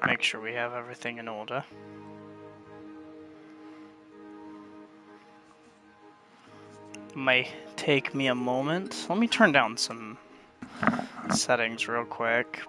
make sure we have everything in order. May take me a moment. Let me turn down some settings real quick.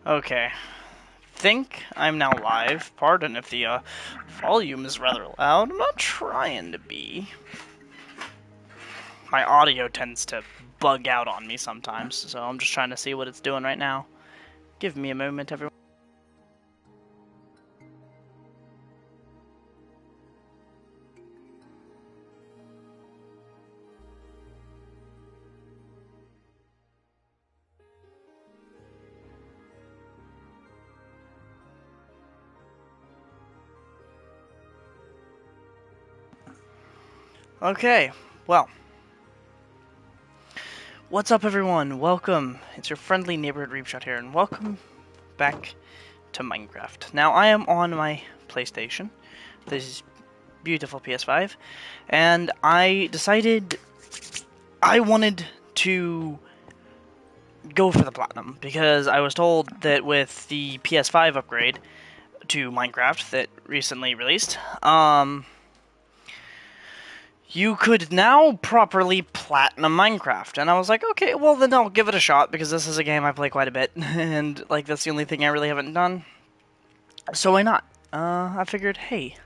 Okay. Think I'm now live. Pardon if the volume is rather loud. I'm not trying to be. My audio tends to bug out on me sometimes, so I'm just trying to see what it's doing right now. Give me a moment, everyone. Okay, well. What's up, everyone? Welcome. It's your friendly neighborhood Reapshot here, and welcome back to Minecraft. Now, I am on my PlayStation, this beautiful PS5, and I decided I wanted to go for the Platinum, because I was told that with the PS5 upgrade to Minecraft that recently released, you could now properly platinum Minecraft. And I was like, okay, well then I'll give it a shot, because this is a game I play quite a bit, and like that's the only thing I really haven't done. So why not? I figured, hey,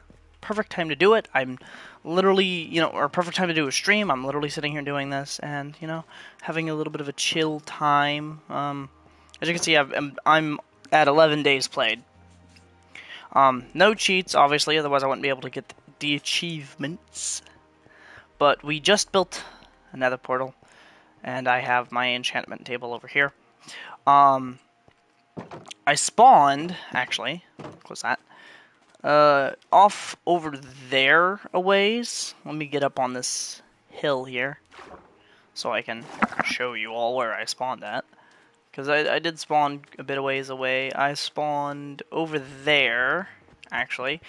perfect time to do it. I'm literally, or perfect time to do a stream. I'm literally sitting here doing this, and having a little bit of a chill time. As you can see, I'm at 11 days played. No cheats, obviously, otherwise I wouldn't be able to get the achievements. But we just built another portal, and I have my enchantment table over here. I spawned, actually, what was that? Off over there a ways. Let me get up on this hill here, so I can show you all where I spawned at. Because I did spawn a bit of ways away. I spawned over there, actually.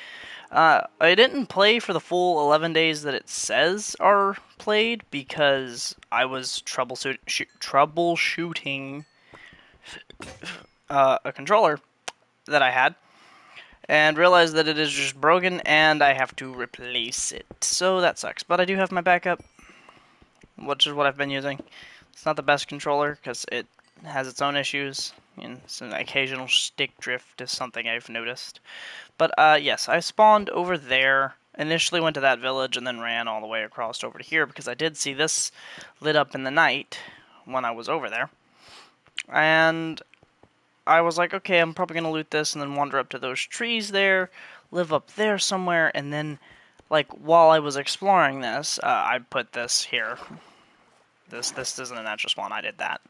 I didn't play for the full 11 days that it says are played, because I was troubleshooting a controller that I had, and realized that it is just broken, and I have to replace it. So that sucks. But I do have my backup, which is what I've been using. It's not the best controller, because it has its own issues, and some occasional stick drift is something I've noticed. But yes, I spawned over there, initially went to that village, and then ran all the way across over to here, because I did see this lit up in the night when I was over there. And I was like, okay, I'm probably going to loot this, and then wander up to those trees there, live up there somewhere, and then, like, while I was exploring this, I put this here. This isn't a natural spawn, I did that.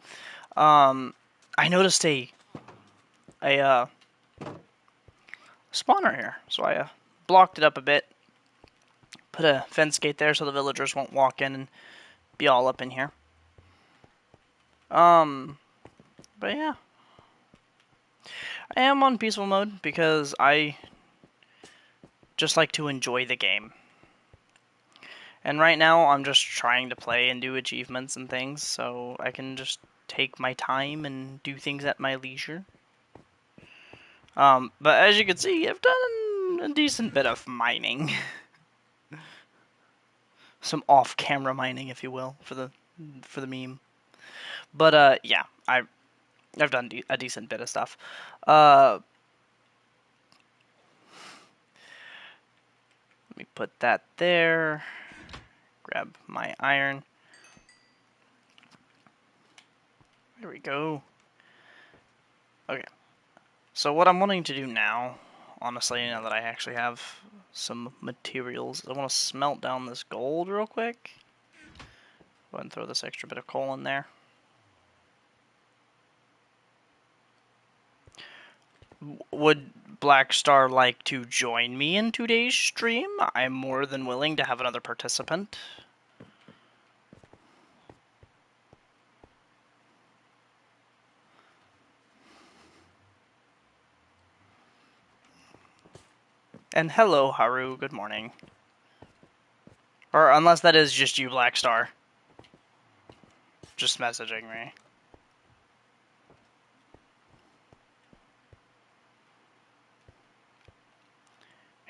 I noticed a spawner here, so I blocked it up a bit, put a fence gate there so the villagers won't walk in and be all up in here. But yeah, I am on peaceful mode because I just like to enjoy the game. And right now I'm just trying to play and do achievements and things, so I can just take my time and do things at my leisure. But as you can see, I've done a decent bit of mining. Some off-camera mining, if you will, for the meme. But yeah, I've done a decent bit of stuff. Let me put that there. Grab my iron. There we go. Okay. So what I'm wanting to do now, honestly, now that I actually have some materials. I want to smelt down this gold real quick. Go ahead and throw this extra bit of coal in there. Would Black Star like to join me in today's stream? I'm more than willing to have another participant. And hello, Haru. Good morning. Or unless that is just you, Black Star. Just messaging me.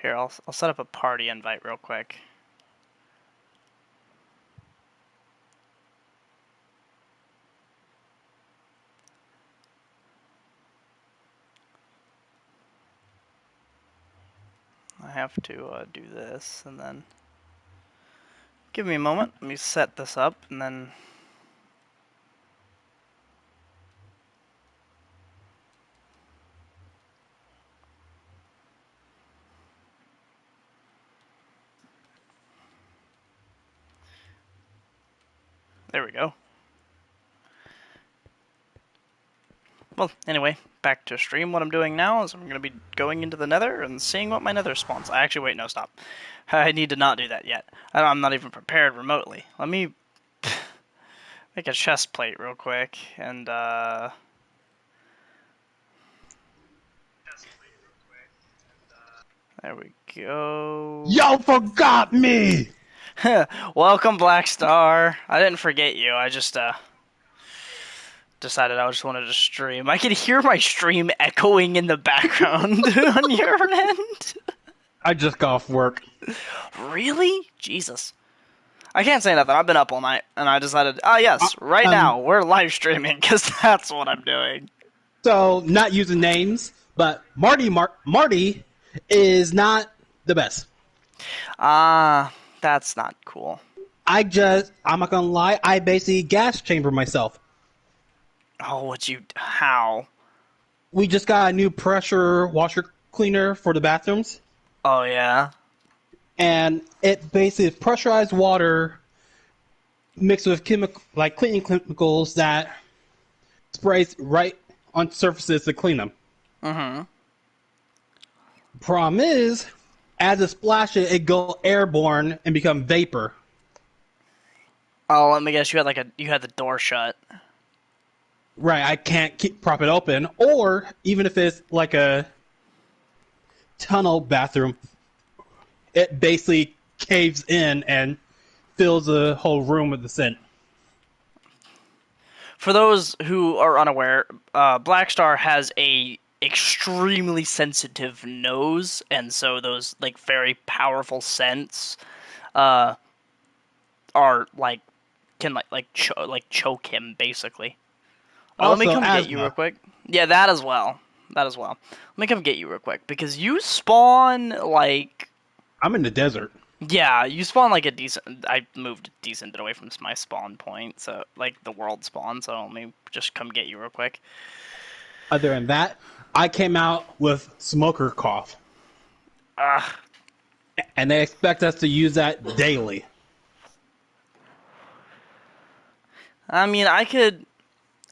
Here, I'll set up a party invite real quick. I have to do this, and then... Give me a moment. Let me set this up, and then... There we go. Well, anyway, back to stream. What I'm doing now is I'm going to be going into the nether and seeing what my nether spawns. Actually, wait, no, stop. I need to not do that yet. I'm not even prepared remotely. Let me make a chest plate real quick, and, there we go. Y'all forgot me! Welcome, Black Star. I didn't forget you. I just, decided I just wanted to stream. I could hear my stream echoing in the background on your end. I just got off work. Really? Jesus. I can't say nothing. I've been up all night, and I decided, yes, right now, we're live streaming, because that's what I'm doing. So, not using names, but Marty is not the best. That's not cool. I'm not gonna lie, I basically gas chamber myself. Oh, how? We just got a new pressure washer cleaner for the bathrooms. Oh, yeah? And it basically is pressurized water mixed with cleaning chemicals that sprays right on surfaces to clean them. Mm-hmm. Problem is, as it splashes, it go airborne and become vapor. Oh, let me guess, you had the door shut. Right, I can't prop it open, or even if it's like a tunnel bathroom, it basically caves in and fills the whole room with the scent. For those who are unaware, Black Star has a extremely sensitive nose, and so those very powerful scents are can choke him basically. Let me come get you real quick. Yeah, that as well. Let me come get you real quick because you spawn I'm in the desert. Yeah, you spawn a decent... I moved a decent bit away from my spawn point, so, the world spawn, so let me just come get you real quick. Other than that, I came out with smoker cough. And they expect us to use that daily. I mean, I could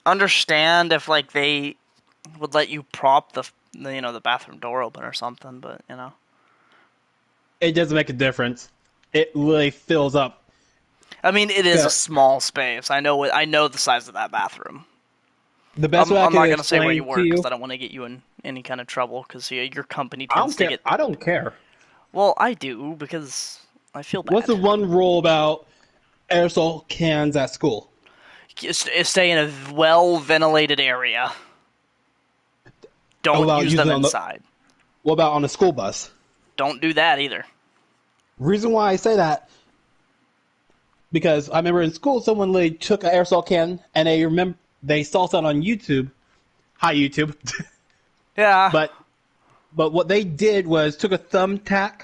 understand if, they would let you prop the bathroom door open or something, but, It doesn't make a difference. It really fills up. I mean, it is a small space. I know the size of that bathroom. The best way I'm not going to say where you you work because I don't want to get you in any kind of trouble because your company tends to get... I don't care. Well, I do because I feel bad. What's the one rule about aerosol cans at school? Stay in a well-ventilated area. Don't use them inside. What about on a school bus? Don't do that either. Reason why I say that, because I remember in school someone literally took an aerosol can and they saw something on YouTube. Hi, YouTube. Yeah. But what they did was took a thumbtack,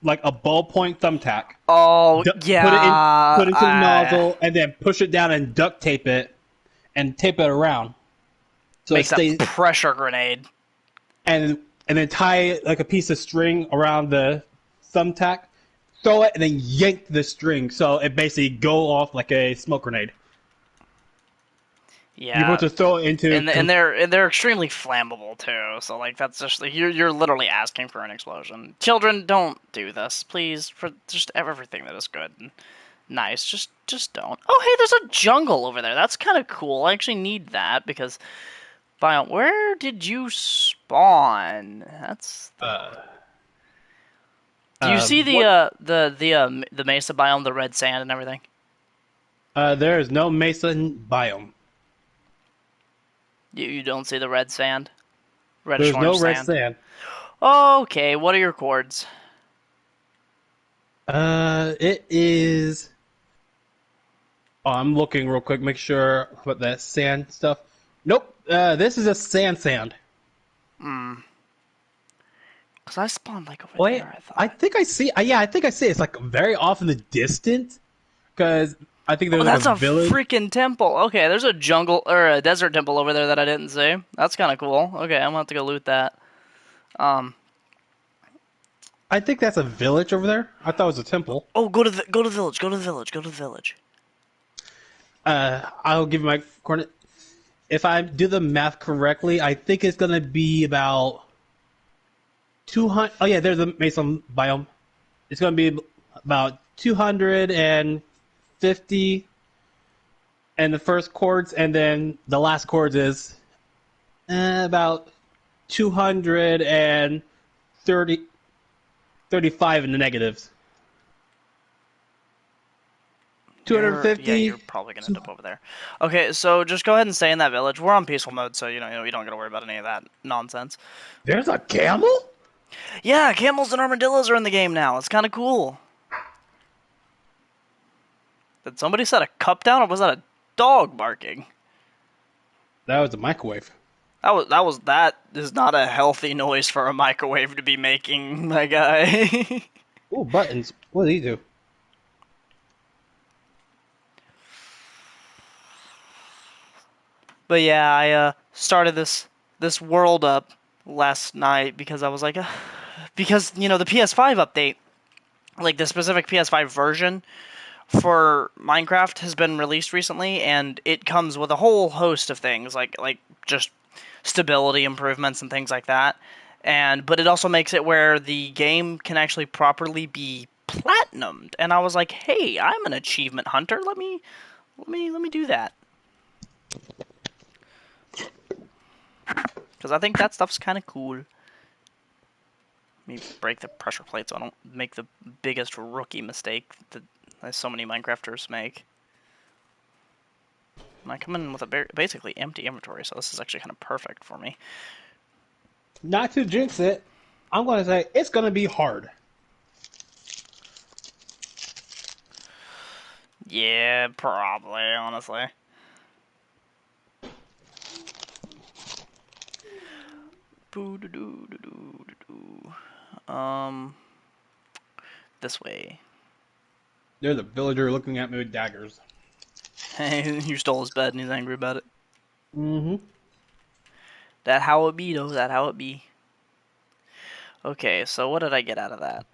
like a ballpoint thumbtack. Oh, yeah. Put it into the nozzle and then push it down and duct tape it and tape it around. So makes a pressure grenade. And and then tie like a piece of string around the thumbtack, throw it, and then yank the string so it basically go off like a smoke grenade. You're Yeah, supposed to throw it into. and they're extremely flammable too. So like that's just like, you're literally asking for an explosion. Children, don't do this, please. For just everything that is good and nice, just don't. Oh hey, there's a jungle over there. That's kind of cool. I actually need that because biome. Where did you spawn? That's. Uh, Do you see what? the mesa biome, the red sand and everything? There is no Mason biome. You don't see the red sand, reddish There's no orange red sand. sand. Okay, what are your chords? It is. Oh, I'm looking real quick, make sure what that sand stuff. Nope. This is a sand. Because I spawned like over Wait, there, I thought. I think I see. Yeah, I think I see. It's like very off in the distance because I think Oh, there's like that's a a village. freaking temple. Okay, there's a jungle or a desert temple over there that I didn't see. That's kind of cool. Okay, I'm gonna have to go loot that. Um. I think that's a village over there. I thought it was a temple. Oh, go to the village. Go to the village. Go to the village. I'll give you my coordinate. If I do the math correctly, I think it's gonna be about 200. Oh yeah, there's a Mason biome. It's gonna be about 250 and the first chords, and then the last chords is about 230, 35 in the negatives. Yeah, 250. you're probably gonna end up over there. Okay, so just go ahead and stay in that village. We're on peaceful mode, so you don't gotta worry about any of that nonsense. There's a camel? Yeah, camels and armadillos are in the game now. It's kind of cool. Did somebody set a cup down, or was that a dog barking? That was a microwave. That is not a healthy noise for a microwave to be making, my guy. Ooh, buttons. What did he do? But yeah, I started this world up last night because I was like, because the PS5 update, like the specific PS5 version for Minecraft has been released recently, and it comes with a whole host of things like just stability improvements and things like that. But it also makes it where the game can actually properly be platinumed. And I was like, hey, I'm an achievement hunter. Let me do that. Because I think that stuff's kind of cool. Let me break the pressure plate so I don't make the biggest rookie mistake that so many Minecrafters make. And I come in with a basically empty inventory, so this is actually kind of perfect for me. Not to jinx it, I'm going to say it's going to be hard. Yeah, probably, honestly. Um, this way. There's a villager looking at me with daggers. Hey, you stole his bed and he's angry about it. Mm-hmm. That how it be, though. That how it be. Okay, so what did I get out of that?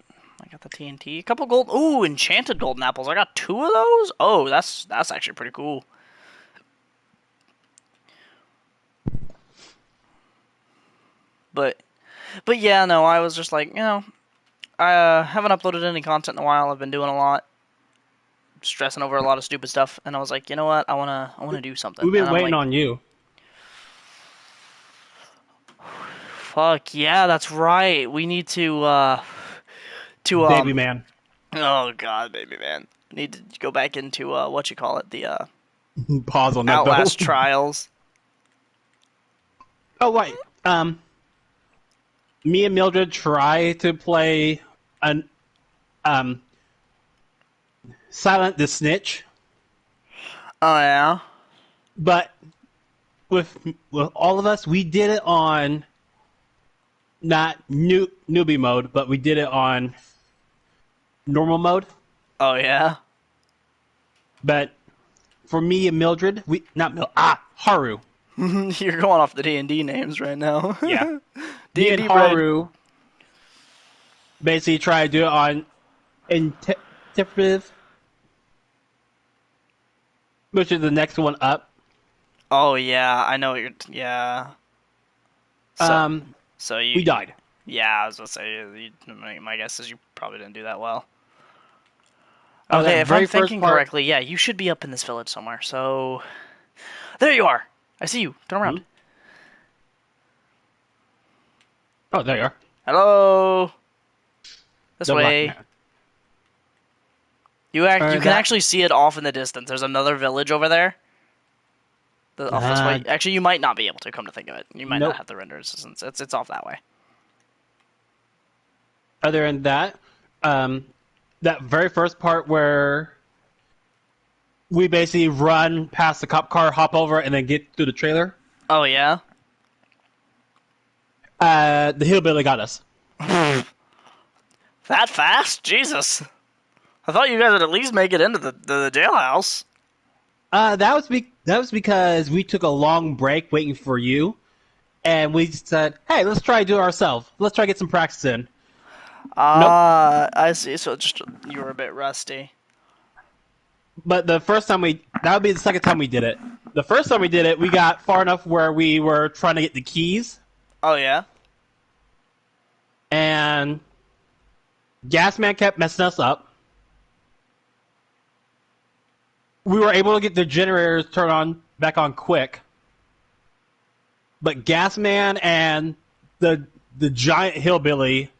I got the TNT, a couple gold. Ooh, enchanted golden apples. I got 2 of those. Oh, that's actually pretty cool. But yeah, no, I was just like, I haven't uploaded any content in a while. I've been doing a lot, stressing over a lot of stupid stuff, and I was like, you know what? I wanna do something. We've been And I'm waiting like, on you. fuck yeah, that's right. We need to Baby man. Oh god, baby man. Need to go back into what you call it, the Pause on that Outlast though. trials. Oh, wait. Me and Mildred try to play an Silent the Snitch, Oh yeah. but with all of us, we did it on not newbie mode, but we did it on normal mode. Oh yeah. But for me and Mildred, Haru. You're going off the D&D names right now. Yeah. me and D&D brain. Haru basically try to do it on Interpretive, which is the next one up. Oh yeah, I know what you're. Yeah. So Um, so we you. died. Yeah, I was gonna say. My guess is you probably didn't do that well. That Okay, if I'm very first thinking part. correctly, yeah, you should be up in this village somewhere. So there you are. I see you. Turn Hmm? around. Oh, there you are. Hello. This The Black way. Man. You can That. actually see it off in the distance. There's another village over there. Off this way. Actually, you might not be able to. Come to think of it, you might not Nope. have the render assistance. It's off that way. Other than that, um, that very first part where we basically run past the cop car, hop over, and then get through the trailer. Oh yeah. The hillbilly got us. That fast? Jesus. I thought you guys would at least make it into the jailhouse. That was because we took a long break waiting for you, and we said, "Hey, let's try to do it ourselves. Let's try to get some practice in." Nope. Ah, I see. So just you were a bit rusty. But the first time that would be the second time we did it. The first time we did it, we got far enough where we were trying to get the keys, Oh yeah. and Gasman kept messing us up. We were able to get the generators turned on back on quick, but Gasman and the giant hillbilly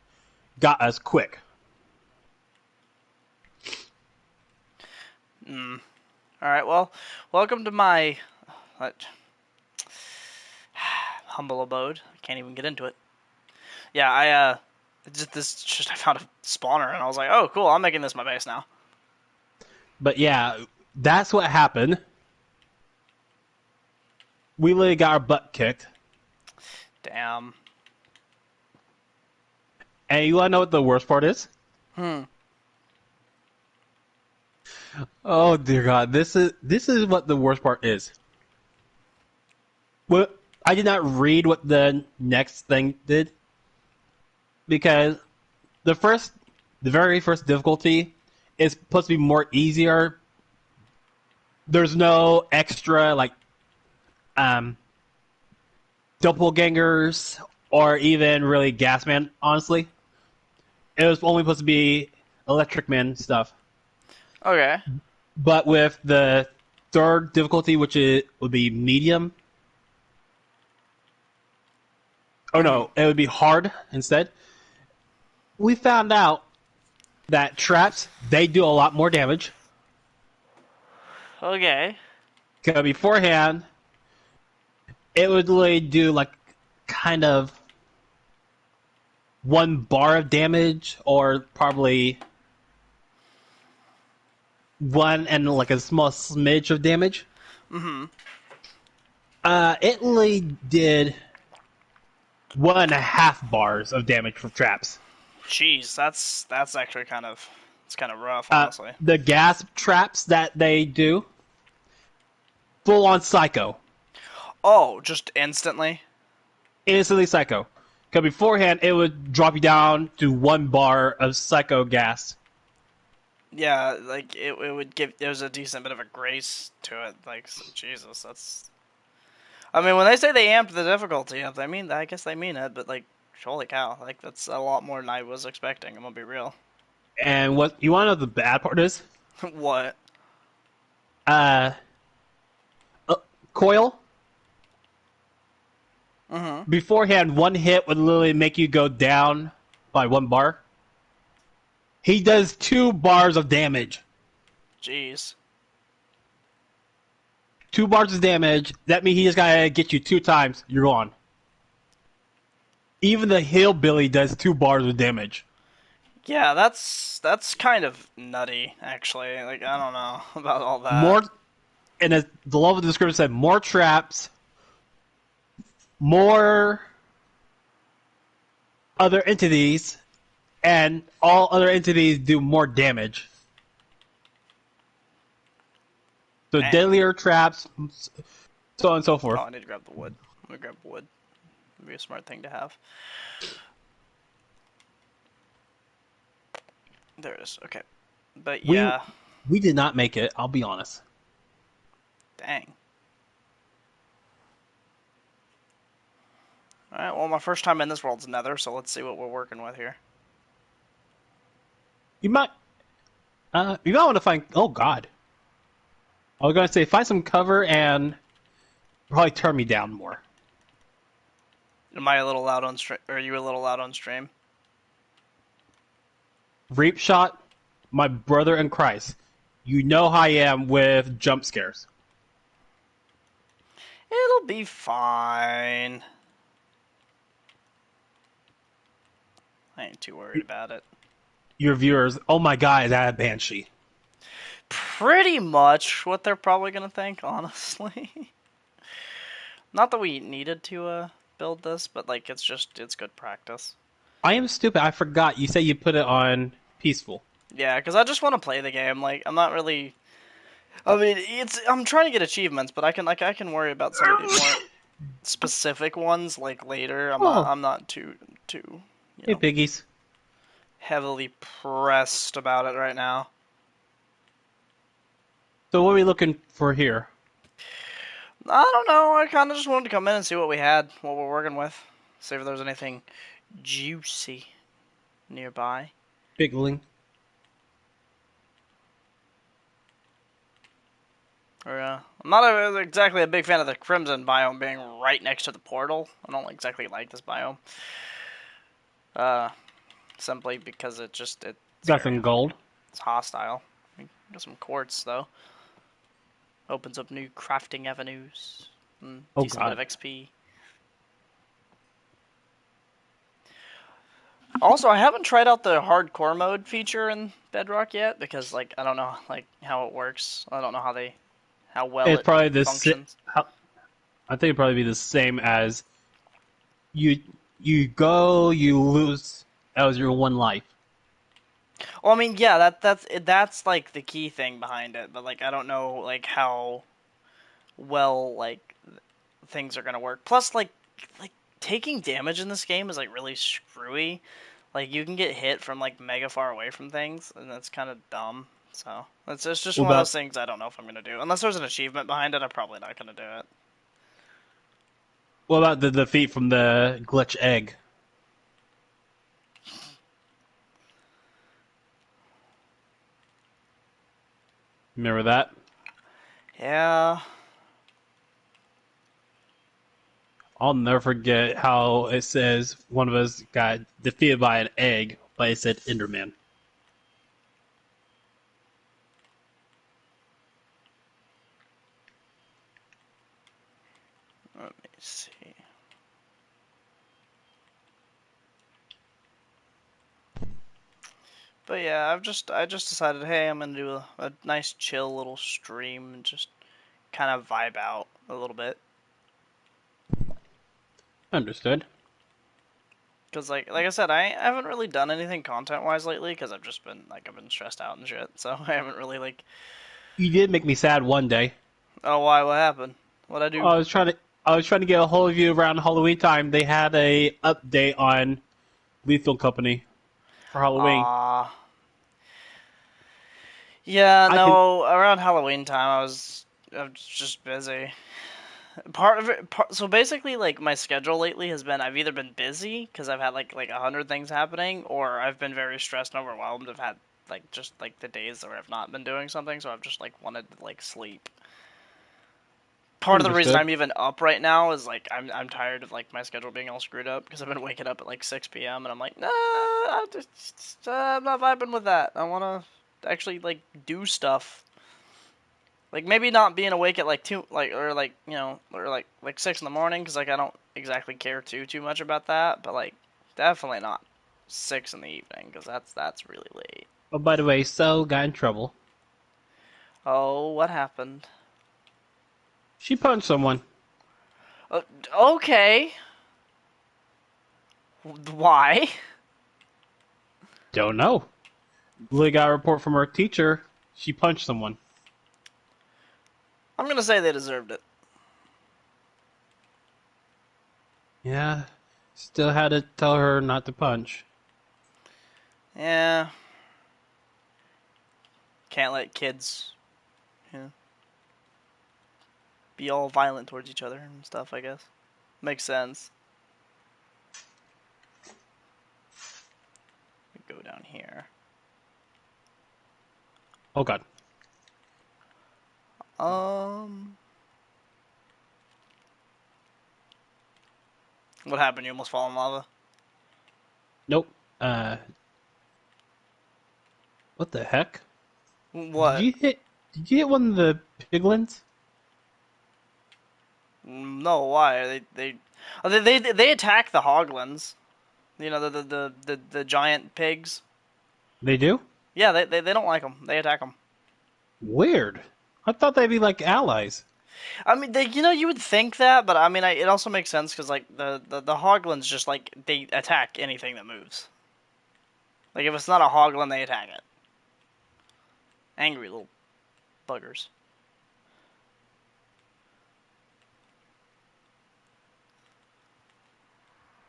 got us quick. Hmm. All right. Well, welcome to my uh, humble abode. I can't even get into it. Yeah, I found a spawner and I was like, oh cool, I'm making this my base now. But yeah, that's what happened. We literally got our butt kicked. Damn. And you wanna know what the worst part is? Hmm. Oh dear God, this is what the worst part is. Well, I did not read what the next thing did because the first, the very first difficulty is supposed to be more easier. There's no extra like um doppelgangers or even really Gasman. Honestly, it was only supposed to be Electric Man stuff. Okay. But with the third difficulty, which would be medium. Oh Hmm. no, it would be hard instead. We found out that traps they do a lot more damage. Okay. Cause beforehand, it would literally do like kind of 1 bar of damage, or probably one and like a small smidge of damage. Mm-hmm. It literally did 1.5 bars of damage from traps. Jeez, that's actually it's kind of rough, honestly. The gas traps that they do, full on psycho. Oh, just instantly. Instantly psycho. Because beforehand, it would drop you down to 1 bar of psycho gas. Yeah, like it would give there's a decent bit of a grace to it. Like Jesus, that's. I mean, when they say they amped the difficulty up, I guess they mean it. But like, holy cow, like that's a lot more than I was expecting. I'm gonna be real. And what you want to know the bad part is? What? Uh, Coil. Mm-hmm. Beforehand, one hit would literally make you go down by 1 bar. He does 2 bars of damage. Jeez. 2 bars of damage. That means he just gotta get you 2 times. You're gone. Even the hillbilly does 2 bars of damage. Yeah, that's kind of nutty, actually. Like I don't know about all that. More, and as the level description said, more traps, more other entities, and all other entities do more damage. So Dang. deadlier traps, so on and so Oh, forth. I need to grab the wood. Let me grab wood. It'd be a smart thing to have. There it is. Okay. But We yeah, we did not make it. I'll be honest. dang. Alright, well, my first time in this world's Nether, so let's see what we're working with here. You might you might want to find. Oh God, I was gonna say find some cover and probably turn me down more. Am I a little loud on stream? Are you a little loud on stream? Reap shot, my brother in Christ. You know how I am with jump scares. It'll be fine. I ain't too worried about it. Your viewers, oh my God, is that a banshee? Pretty much what they're probably gonna think, honestly. Not that we needed to build this, but like it's good practice. I am stupid. I forgot. You said you put it on peaceful. Yeah, because I just want to play the game. Like I'm not really. I mean, I'm trying to get achievements, but I can worry about some of the more specific ones like later. Oh, I'm not too you hey know piggies. heavily pressed about it right now. So what are we looking for here? I don't know. I kind of just wanted to come in and see what we had, what we're working with, see if there's anything juicy nearby. Bigling. Or, I'm not exactly a big fan of the Crimson biome being right next to the portal. I don't exactly like this biome. Uh, Simply because Got some gold. it's hostile. Got some quartz though. Opens up new crafting avenues. Oh Decent bit God. of XP. Also, I haven't tried out the hardcore mode feature in Bedrock yet because, like, I don't know, like, how it works. I don't know how well It's it probably functions. I think it'd probably be the same as you. You go, you lose. That was your one life. Well, I mean, yeah, that's like the key thing behind it, but like, I don't know, like, how well like things are gonna work. Plus, like taking damage in this game is like really screwy. Like, you can get hit from like mega far away from things, and that's kind of dumb. So it's just What one of about those things I don't know if I'm gonna do. Unless there's an achievement behind it, I'm probably not gonna do it. what about the defeat from the glitch egg? Remember that? Yeah. I'll never forget how it says one of us got defeated by an egg, but it said Enderman. Let me see. But yeah, I just decided, hey, I'm gonna do a nice chill little stream and just kind of vibe out a little bit. Understood. Cause like I said, I haven't really done anything content wise lately because I've been stressed out and shit. So I haven't really like. You did make me sad one day. Oh, why? What happened? What'd I do? I was trying to get a hold of you around Halloween time. They had a update on Lethal Company for Halloween. Ah, yeah, I can no. Around Halloween time, I was just busy. Part of it, so basically, like my schedule lately has been I've either been busy because I've had like 100 things happening, or I've been very stressed and overwhelmed. I've had like just like the days where I've not been doing something, so I've just like wanted to like sleep. Part of the reason understood. I'm even up right now is like I'm tired of like my schedule being all screwed up because I've been waking up at like 6 p.m. and I'm like, nah, I'm not vibing with that. I want to actually like do stuff. Like maybe not being awake at like two, like or like or like 6 in the morning because like I don't exactly care too much about that, but like definitely not 6 in the evening because that's really late. Oh, by the way, So got in trouble. Oh, what happened? She punched someone. Uh, okay, why? Don't know. Lily got a report from her teacher. She punched someone. I'm gonna say they deserved it. Yeah. Still had to tell her not to punch. Yeah, can't let kids, you know, be all violent towards each other and stuff. I guess makes sense. Go down here. Oh god. Um, what happened? You almost fall in lava. Nope. What the heck? Did What? you hit? Did you hit one of the piglins? No, why? They attack the hoglins. You know the giant pigs. They do? Yeah, they don't like them. They attack them. Weird. I thought they'd be like allies. I mean, you would think that, but I mean, it also makes sense because like the hoglins just like they attack anything that moves. Like if it's not a hoglin, they attack it. Angry little buggers.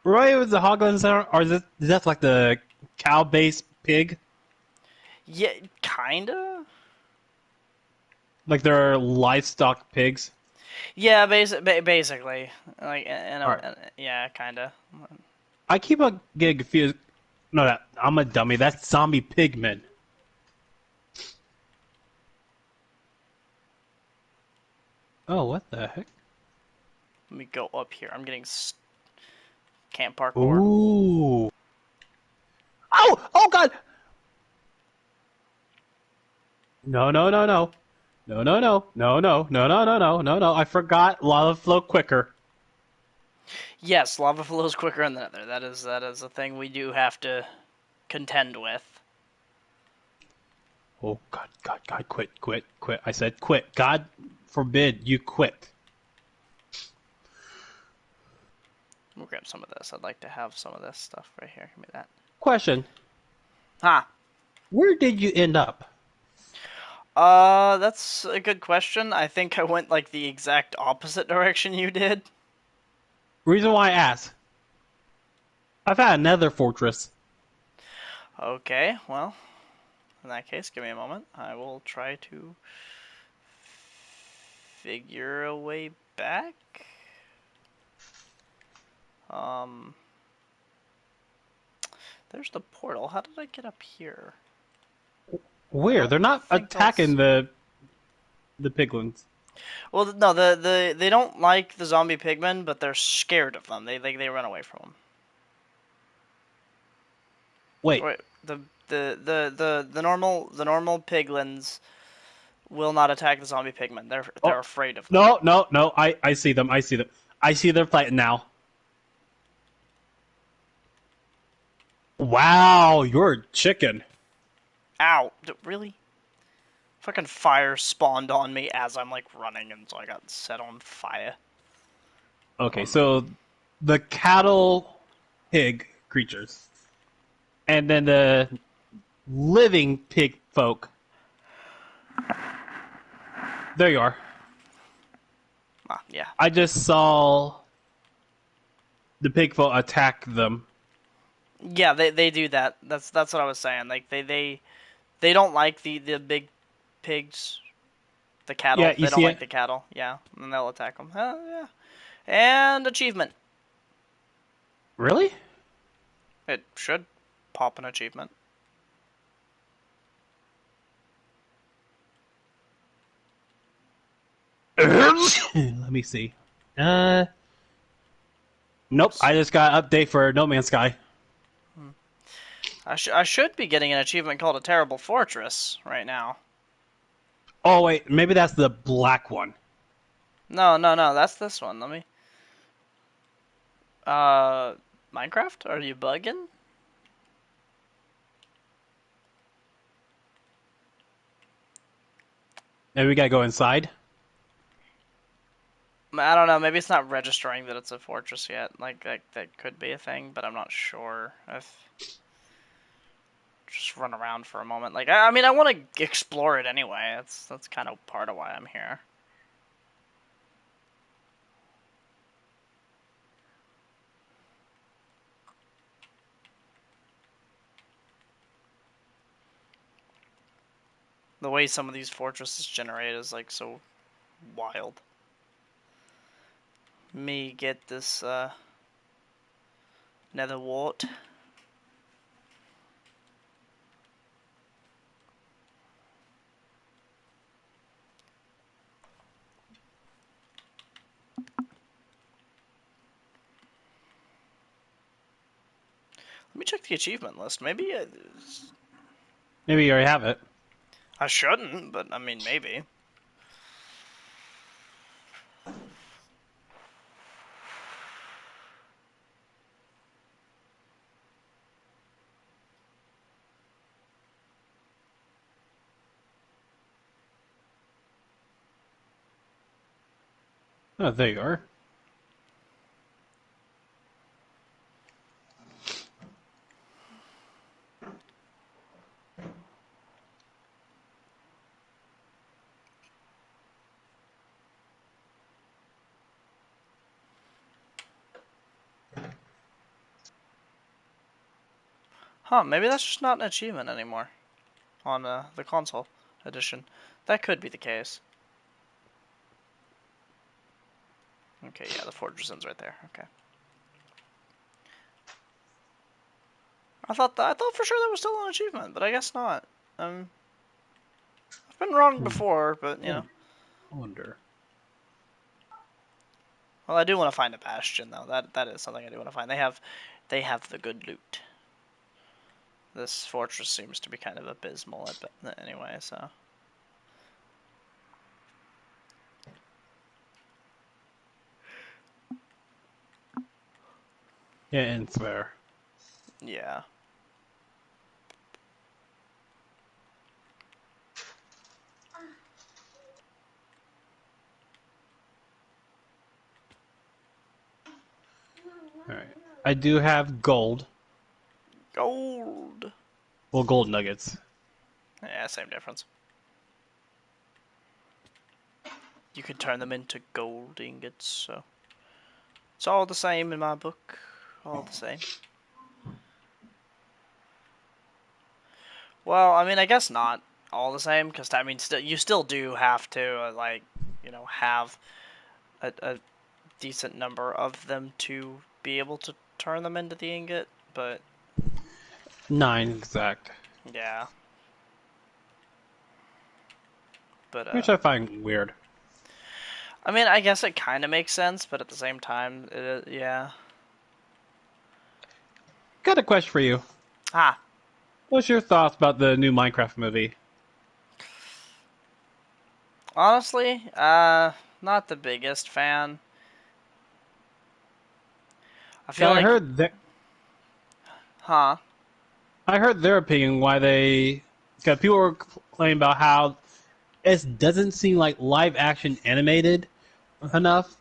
Right, with the hoglins are is that like the cow-based pig? Yeah, kinda. Like they're livestock pigs? Yeah, basically, like All right. yeah, kinda. I keep on getting confused. No, I'm a dummy. That's zombie pigmen. Oh, what the heck? Let me go up here. I'm getting camp parkour. Ooh. Oh! Oh god! No, no, no, no. No, no, no. No, no. No, no, no, no. No, no. I forgot lava flow quicker. Yes, lava flows quicker in the nether. That is a thing we do have to contend with. Oh god, god, god, quit, quit, quit. I said quit. God forbid you quit. We'll grab some of this. I'd like to have some of this stuff right here. Give me that. Question. Huh. Where did you end up? That's a good question. I think I went like the exact opposite direction you did. Reason why I asked. I've had another fortress. Okay, well, in that case, give me a moment. I will try to figure a way back. Um, there's the portal. How did I get up here? I Where? don't They're not think I'll. attacking the piglins. Well, no, the they don't like the zombie pigmen, but they're scared of them. They run away from them. Wait. Wait, the normal piglins will not attack the zombie pigmen. They're Oh, afraid of them. no, no, no. I see them. I see them. I see them fighting now. Wow, you're a chicken. Ow! Really? Fucking fire spawned on me as I'm like running, and so I got set on fire. Okay, so the cattle pig creatures, and then the living pig folk. There you are. Ah, yeah. I just saw the pig folk attack them. Yeah, they do that. That's what I was saying. Like they don't like the big pigs, the Yeah, cattle. you They don't see like it? the cattle. Yeah, and they'll attack them. Yeah. And achievement. Really? It should pop an achievement. Let me see. Uh, nope. I just got an update for No Man's Sky. I should be getting an achievement called a terrible fortress right now. Oh wait, maybe that's the black one. No, that's this one. Let me. Uh, Minecraft? Are you bugging? Maybe we gotta go inside. I don't know. Maybe it's not registering that it's a fortress yet. Like that could be a thing, but I'm not sure. If just run around for a moment. Like I mean, I want to explore it anyway. That's kind of part of why I'm here. The way some of these fortresses generate is like so wild. Me get this nether wart. Let me check the achievement list. Maybe Maybe you already have it. I shouldn't, but I mean maybe. Oh, there you are. Huh, maybe that's just not an achievement anymore on the console edition. That could be the case. Okay, yeah, the fortress ends right there. Okay. I thought for sure that was still an achievement, but I guess not. I've been wrong before, but you know. I wonder. Well, I do want to find a bastion though. That is something I do want to find. They have the good loot. This fortress seems to be kind of abysmal anyway, so. Yeah, and it's fair. Yeah. Alright. I do have gold. Gold. Well, gold nuggets. Yeah, same difference. You can turn them into gold ingots, so. It's all the same in my book. All the same. Well, I mean, I guess not all the same, because I mean, you still do have to like, have a decent number of them to be able to turn them into the ingot. But 9 exact. yeah, but Which I find weird. I mean, I guess it kind of makes sense, but at the same time, yeah. Got a question for you. Ah, What's your thoughts about the new Minecraft movie? honestly, not the biggest fan. I feel Yeah, like, huh? I heard their opinion why they. Because people were complaining about how it doesn't seem like live action animated enough.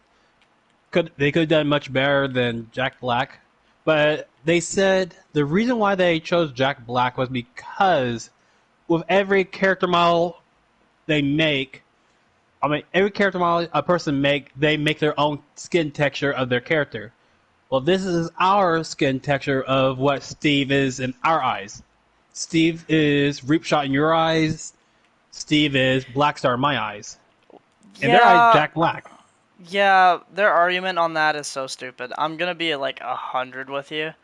They could have done much better than Jack Black, but they said the reason why they chose Jack Black was because with every character model they make, I mean every character model a person they make their own skin texture of their character. Well, this is our skin texture of what Steve is in our eyes. Steve is Reap Shot in your eyes. Steve is Black Star in my eyes. In their eyes, Yeah, Jack Black. yeah. Their argument on that is so stupid. I'm gonna be like 100 with you.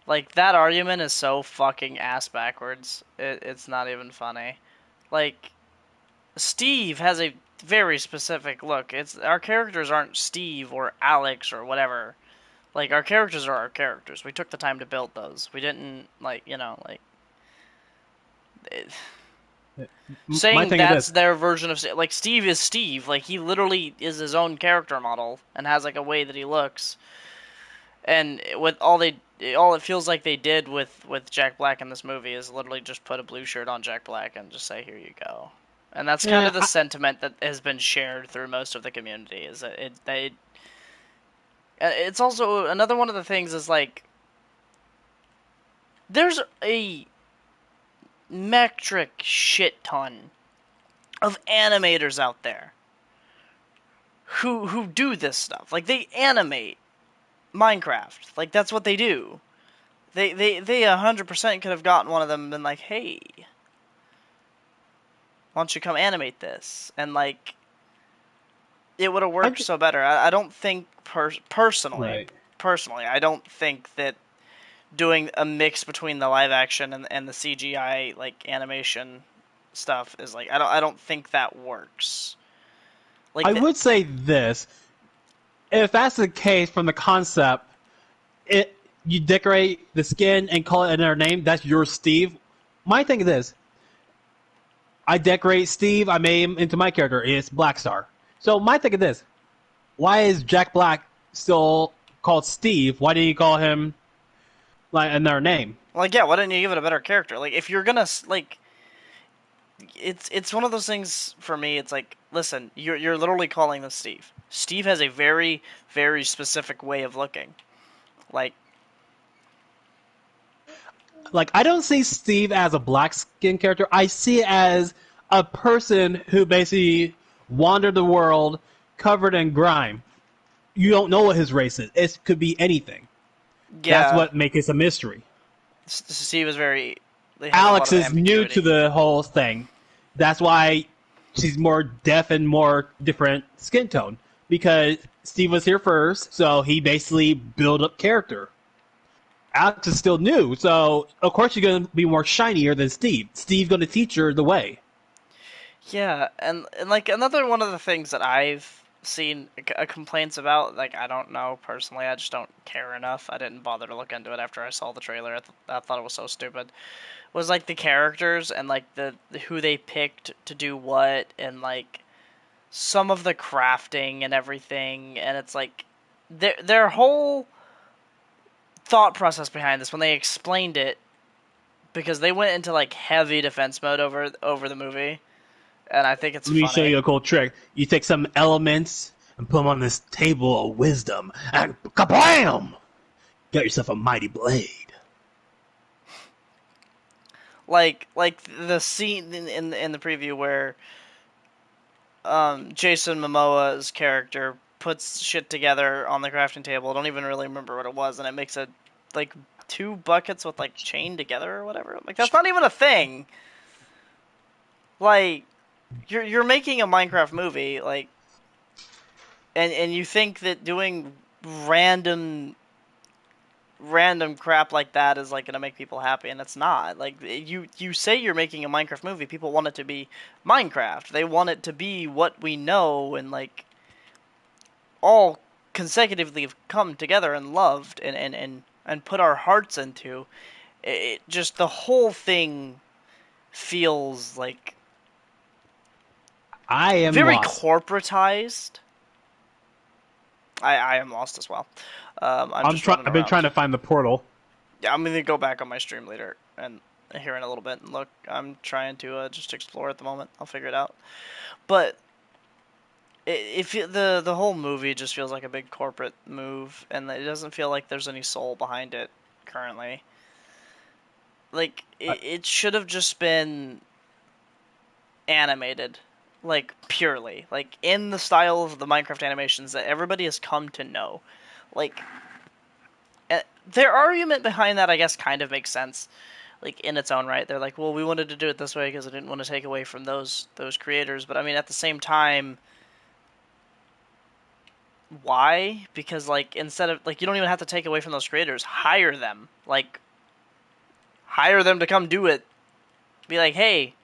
Like that argument is so fucking ass backwards. It's not even funny. Like Steve has a very specific look. It's our characters aren't Steve or Alex or whatever. Like our characters are our characters. We took the time to build those. We didn't it, My saying thing is that's this: their version of like Steve is Steve. Like he literally is his own character model and has like a way that he looks. And with all it feels like they did with Jack Black in this movie is literally just put a blue shirt on Jack Black and just say, "Here you go." And that's kind yeah, of the sentiment that has been shared through most of the community. Is that it's also another one of the things is like there's a metric shit ton of animators out there who do this stuff. Like they animate Minecraft. Like that's what they do. They 100% could have gotten one of them and been like, hey, why don't you come animate this? And like, it would have I worked so better. I don't think personally, right. I don't think that doing a mix between the live action and the CGI like animation stuff is like I don't think that works. Like I would say this: if that's the case from the concept, it you decorate the skin and call it another name. That's your Steve. My thing is this: I decorate Steve. I made him into my character. It's Black Star. So my thing is this: why is Jack Black still called Steve? Why didn't you call him like another name? yeah, why didn't you give it a better character? Like if you're gonna like, it's one of those things for me. It's like, listen, you're literally calling this Steve. Steve has a very very specific way of looking. Like Like I don't see Steve as a black skin character. I see it as a person who basically wandered the world covered in grime. You don't know what his race is. It could be anything. That's yeah, what makes it a mystery. Steve is very. He has a lot Alex of is new to ambiguity. the whole thing. That's why she's more deaf and more different skin tone. Because Steve was here first, so he basically built up character. Alex is still new, so of course she's gonna be more shinier than Steve. Steve's gonna teach her the way. Yeah, and like another one of the things that I've seen complaints about, like I don't know personally, I just don't care enough. I didn't bother to look into it after I saw the trailer. I thought it was so stupid. Was like the characters and like the who they picked to do what and like some of the crafting and everything, and it's like their whole thought process behind this when they explained it, because they went into like heavy defense mode over the movie, and I think it's Let me show funny. you a cool trick. You take some elements and put them on this table of wisdom, and kablam! Got yourself a mighty blade. Like the scene in the preview where Jason Momoa's character puts shit together on the crafting table. I don't even really remember what it was, and it makes a like two buckets with like chained together or whatever. Like that's not even a thing. Like you're making a Minecraft movie, like, and you think that doing random crap like that is like gonna make people happy, and it's not. Like you say you're making a Minecraft movie, people want it to be Minecraft. They want it to be what we know, and like all consecutively have come together and loved and put our hearts into. It just the whole thing feels like I am very lost. corporatized. I am lost as well. I'm I'm just trying. running I've been around. trying to find the portal. Yeah, I'm gonna go back on my stream later and here in a little bit and look. I'm trying to just explore at the moment. I'll figure it out. But if the whole movie just feels like a big corporate move, and it doesn't feel like there's any soul behind it currently. Like it should have just been animated, like purely, like in the style of the Minecraft animations that everybody has come to know. Like their argument behind that, I guess, kind of makes sense. Like in its own right, they're like, well, we wanted to do it this way because I didn't want to take away from those creators. But I mean, at the same time, why? Because like instead of like, you don't even have to take away from those creators. Hire them, like hire them to come do it. Be like, hey,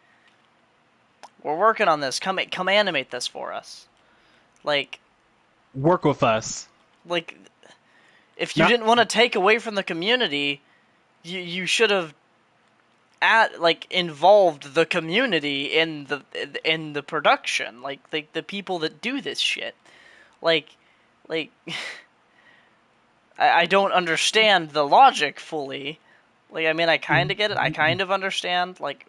we're working on this. Come animate this for us. Like Work with us. like if you Not didn't want to take away from the community, you should have at like involved the community in the production, like the people that do this shit. Like like I don't understand the logic fully. Like I mean, I kind of get it. I kind of understand, like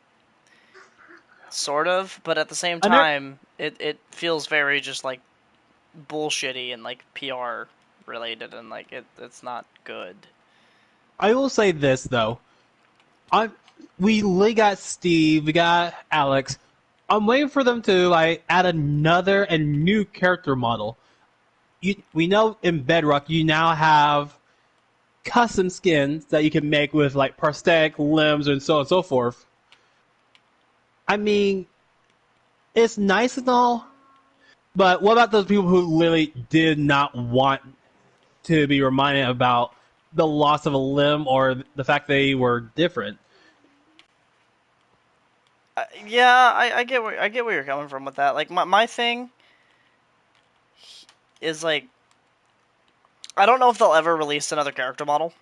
sort of, but at the same another. time, it feels very just like bullshitty and like PR related, and like it's not good. I will say this though. I we got Steve. We got Alex. I'm waiting for them to like add another and new character model. We know in Bedrock you now have custom skins that you can make with like prosthetic limbs and so on and so forth. I mean, it's nice and all, but what about those people who literally did not want to be reminded about the loss of a limb or the fact they were different? Yeah, I get where you're coming from with that. Like my thing is like I don't know if they'll ever release another character model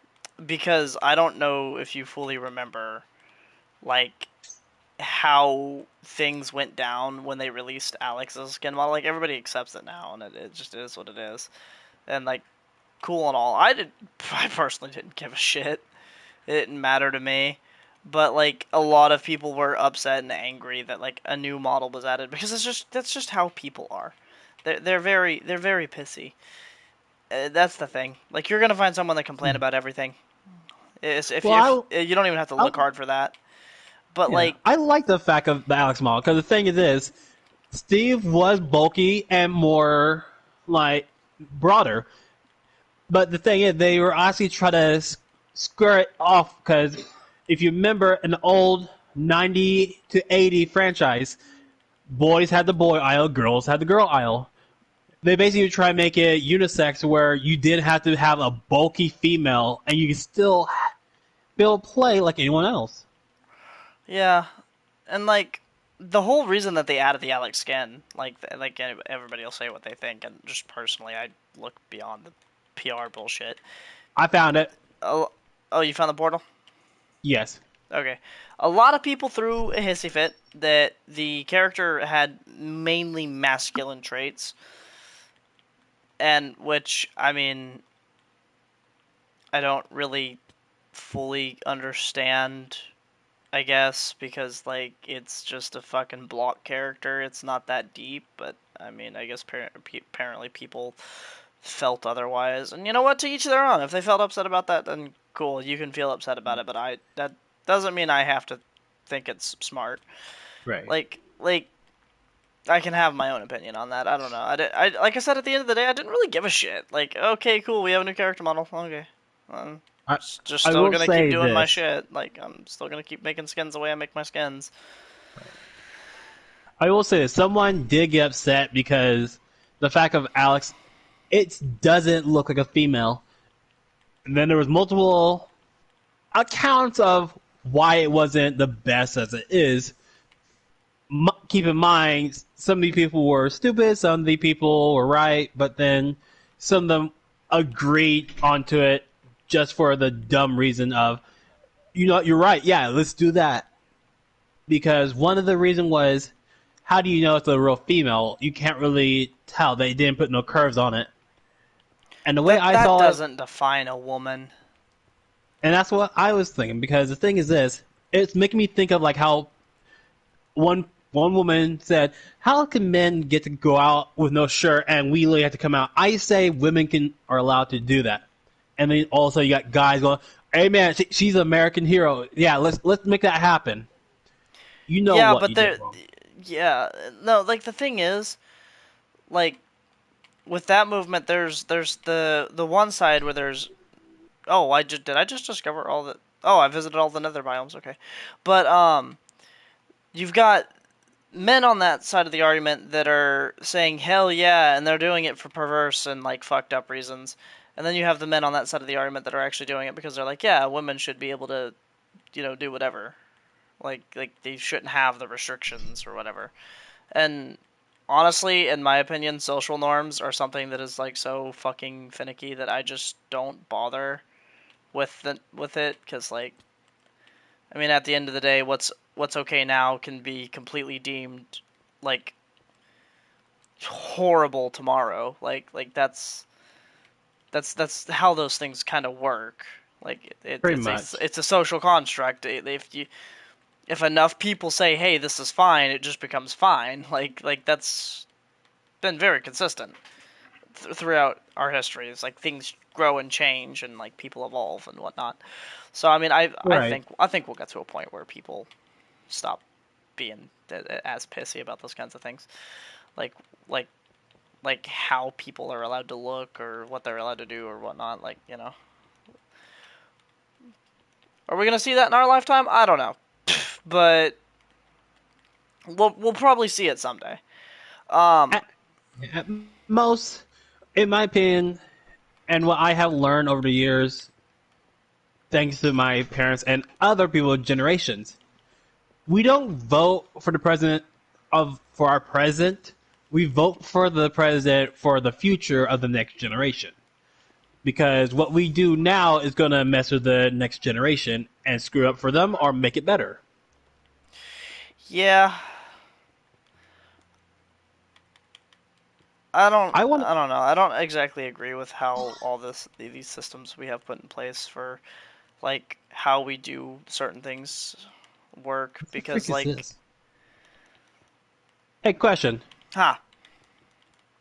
because I don't know if you fully remember like how things went down when they released Alex's skin model. Like everybody accepts it now, and it just is what it is. And like cool and all, I personally didn't give a shit. It didn't matter to me. But like a lot of people were upset and angry that like a new model was added because that's just how people are. They're very pissy. That's the thing. Like you're gonna find someone that complain about everything. If Well, you don't even have to I look hard for that. But yeah, like I like the fact of the Alex model because the thing is, Steve was bulky and more like broader, but the thing is, they were actually trying to square it off because if you remember an old 90 to 80 franchise, boys had the boy aisle, girls had the girl aisle. They basically try to make it unisex where you didn't have to have a bulky female and you could still be able to play like anyone else. yeah, and like the whole reason that they added the Alex skin, like everybody will say what they think, and just personally, I look beyond the PR bullshit. I found it. Oh, oh, you found the portal? Yes. Okay. A lot of people threw a hissy fit that the character had mainly masculine traits, and which I mean, I don't really fully understand. I guess because like it's just a fucking block character. It's not that deep, but I mean, I guess apparently people felt otherwise. And you know what? To each their own. If they felt upset about that, then cool. You can feel upset about it, but I that doesn't mean I have to think it's smart. Right. Like I can have my own opinion on that. I don't know. I like I said at the end of the day, I didn't really give a shit. Like, okay, cool, we have a new character model. Okay, um, I, just I still will gonna keep say doing my this. shit. Like, I'm still gonna keep making skins the way I make my skins. I will say this. Someone did get upset because the fact of Alex, it doesn't look like a female. And then there was multiple accounts of why it wasn't the best as it is. Keep in mind, some of the people were stupid, some of the people were right, but then some of them agreed onto it just for the dumb reason of, you know, you're right, yeah, let's do that. Because one of the reasons was, how do you know it's a real female? You can't really tell. They didn't put no curves on it. And the way I That saw it, doesn't define a woman. and that's what I was thinking, because the thing is this, it's making me think of like how one woman said, "How can men get to go out with no shirt and we really have to come out?" I say women are allowed to do that, and then also you got guys going, "Hey man, she's an American hero. Yeah, let's make that happen." You know Yeah, what but you did there, wrong. yeah, no, like the thing is, like with that movement, there's the one side where there's oh did I just discover all the oh I visited all the nether biomes, okay, but you've got men on that side of the argument that are saying hell yeah, and they're doing it for perverse and like fucked up reasons, and then you have the men on that side of the argument that are actually doing it because they're like yeah, women should be able to do whatever, like they shouldn't have the restrictions or whatever. And honestly, in my opinion, social norms are something that is like so fucking finicky that I just don't bother with it because like I mean at the end of the day, what's okay now can be completely deemed like horrible tomorrow. Like that's how those things kind of work. Like Pretty much. it's a social construct. If enough people say, "Hey, this is fine," it just becomes fine. Like that's been very consistent throughout our history. It's like things grow and change, and like people evolve and whatnot. So I mean, Right. I think we'll get to a point where people stop being as pissy about those kinds of things, like like like how people are allowed to look or what they're allowed to do or whatnot. Like are we gonna see that in our lifetime? I don't know, but We'll probably see it someday. Um, At, at most, in my opinion, and what I have learned over the years, thanks to my parents and other people's generations, we don't vote for the president for our present. We vote for the president for the future of the next generation. Because what we do now is going to mess with the next generation and screw up for them or make it better. yeah, I want I don't know. I don't exactly agree with how all these systems we have put in place for like how we do certain things work what the because frick is like, this? Hey, question. huh,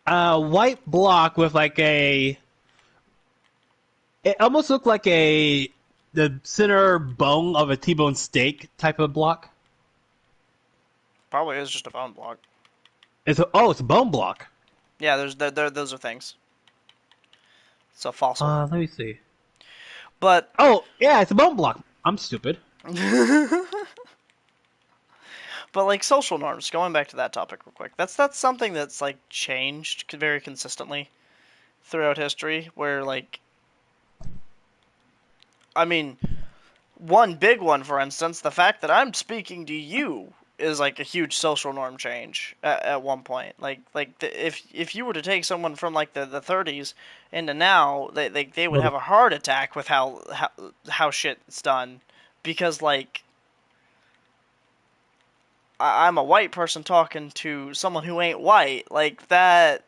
White block with like a. It almost looked like the center bone of a T-bone steak type of block. probably is just a bone block. It's a bone block. Yeah, those are things. It's a fossil. Let me see. But Oh, yeah, it's a bone block. I'm stupid. but like social norms, going back to that topic real quick. That's something that's like changed very consistently throughout history where like I mean, one big one for instance, the fact that I'm speaking to you is like a huge social norm change at one point. If you were to take someone from like the 30s into now, they would have a heart attack with how shit's done because like I'm a white person talking to someone who ain't white, like that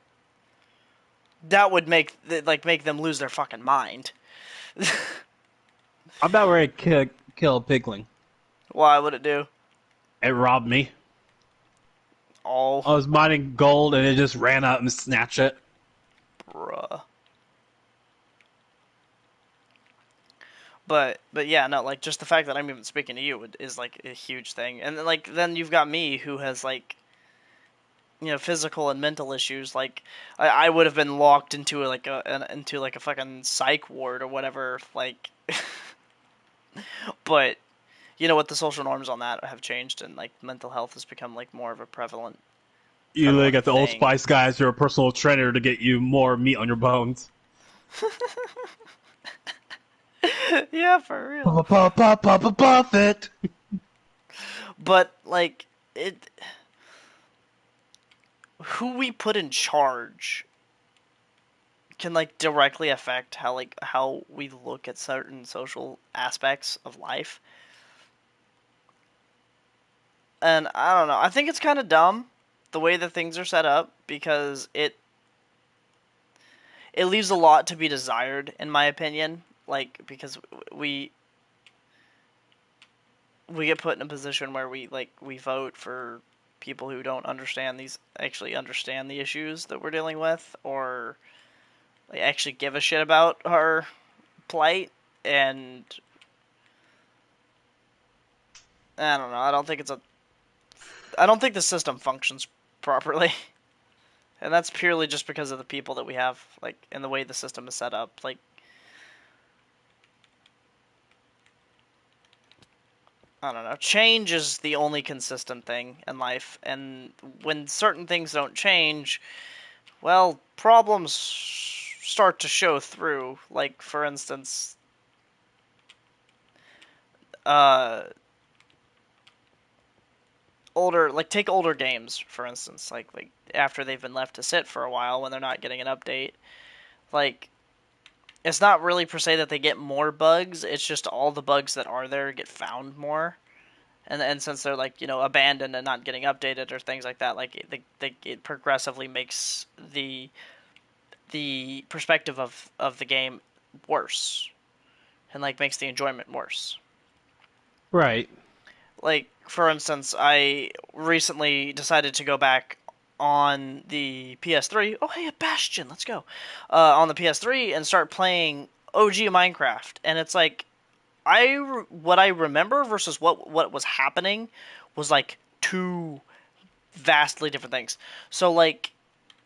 would make them lose their fucking mind. I'm about ready to kill a pigling. Why would it do? It robbed me. Oh, I was mining gold and it just ran up and snatched it. bruh. But yeah, no, like just the fact that I'm even speaking to you is like a huge thing. And then you've got me who has like physical and mental issues. Like I would have been locked into into like a fucking psych ward or whatever. Like, but you know what, the social norms on that have changed, and like mental health has become like more of a You literally prevalent got the old thing. Spice guys who are a personal trainer to get you more meat on your bones. Yeah, for real. Buffett. But like it, who we put in charge can like directly affect how we look at certain social aspects of life. And I don't know. I think it's kind of dumb the way that things are set up because it leaves a lot to be desired in my opinion. Like because we we get put in a position where we vote for people who don't actually understand the issues that we're dealing with, or like actually give a shit about our plight. And I don't know. I don't think the system functions properly. And that's purely just because of the people that we have, like, and the way the system is set up. Like, I don't know. Change is the only consistent thing in life, and when certain things don't change, well, problems start to show through. Like, for instance, uh, take older games, for instance, like after they've been left to sit for a while when they're not getting an update. Like, it's not really per se that they get more bugs. It's just all the bugs that are there get found more. And since they're like abandoned and not getting updated or things like that, like it progressively makes the perspective of the game worse, and like makes the enjoyment worse. Right. Like for instance, I recently decided to go back on the PS3. Oh hey, a Bastion, let's go. On the PS3 and start playing OG Minecraft, and it's like what I remember versus what was happening was like two vastly different things. So like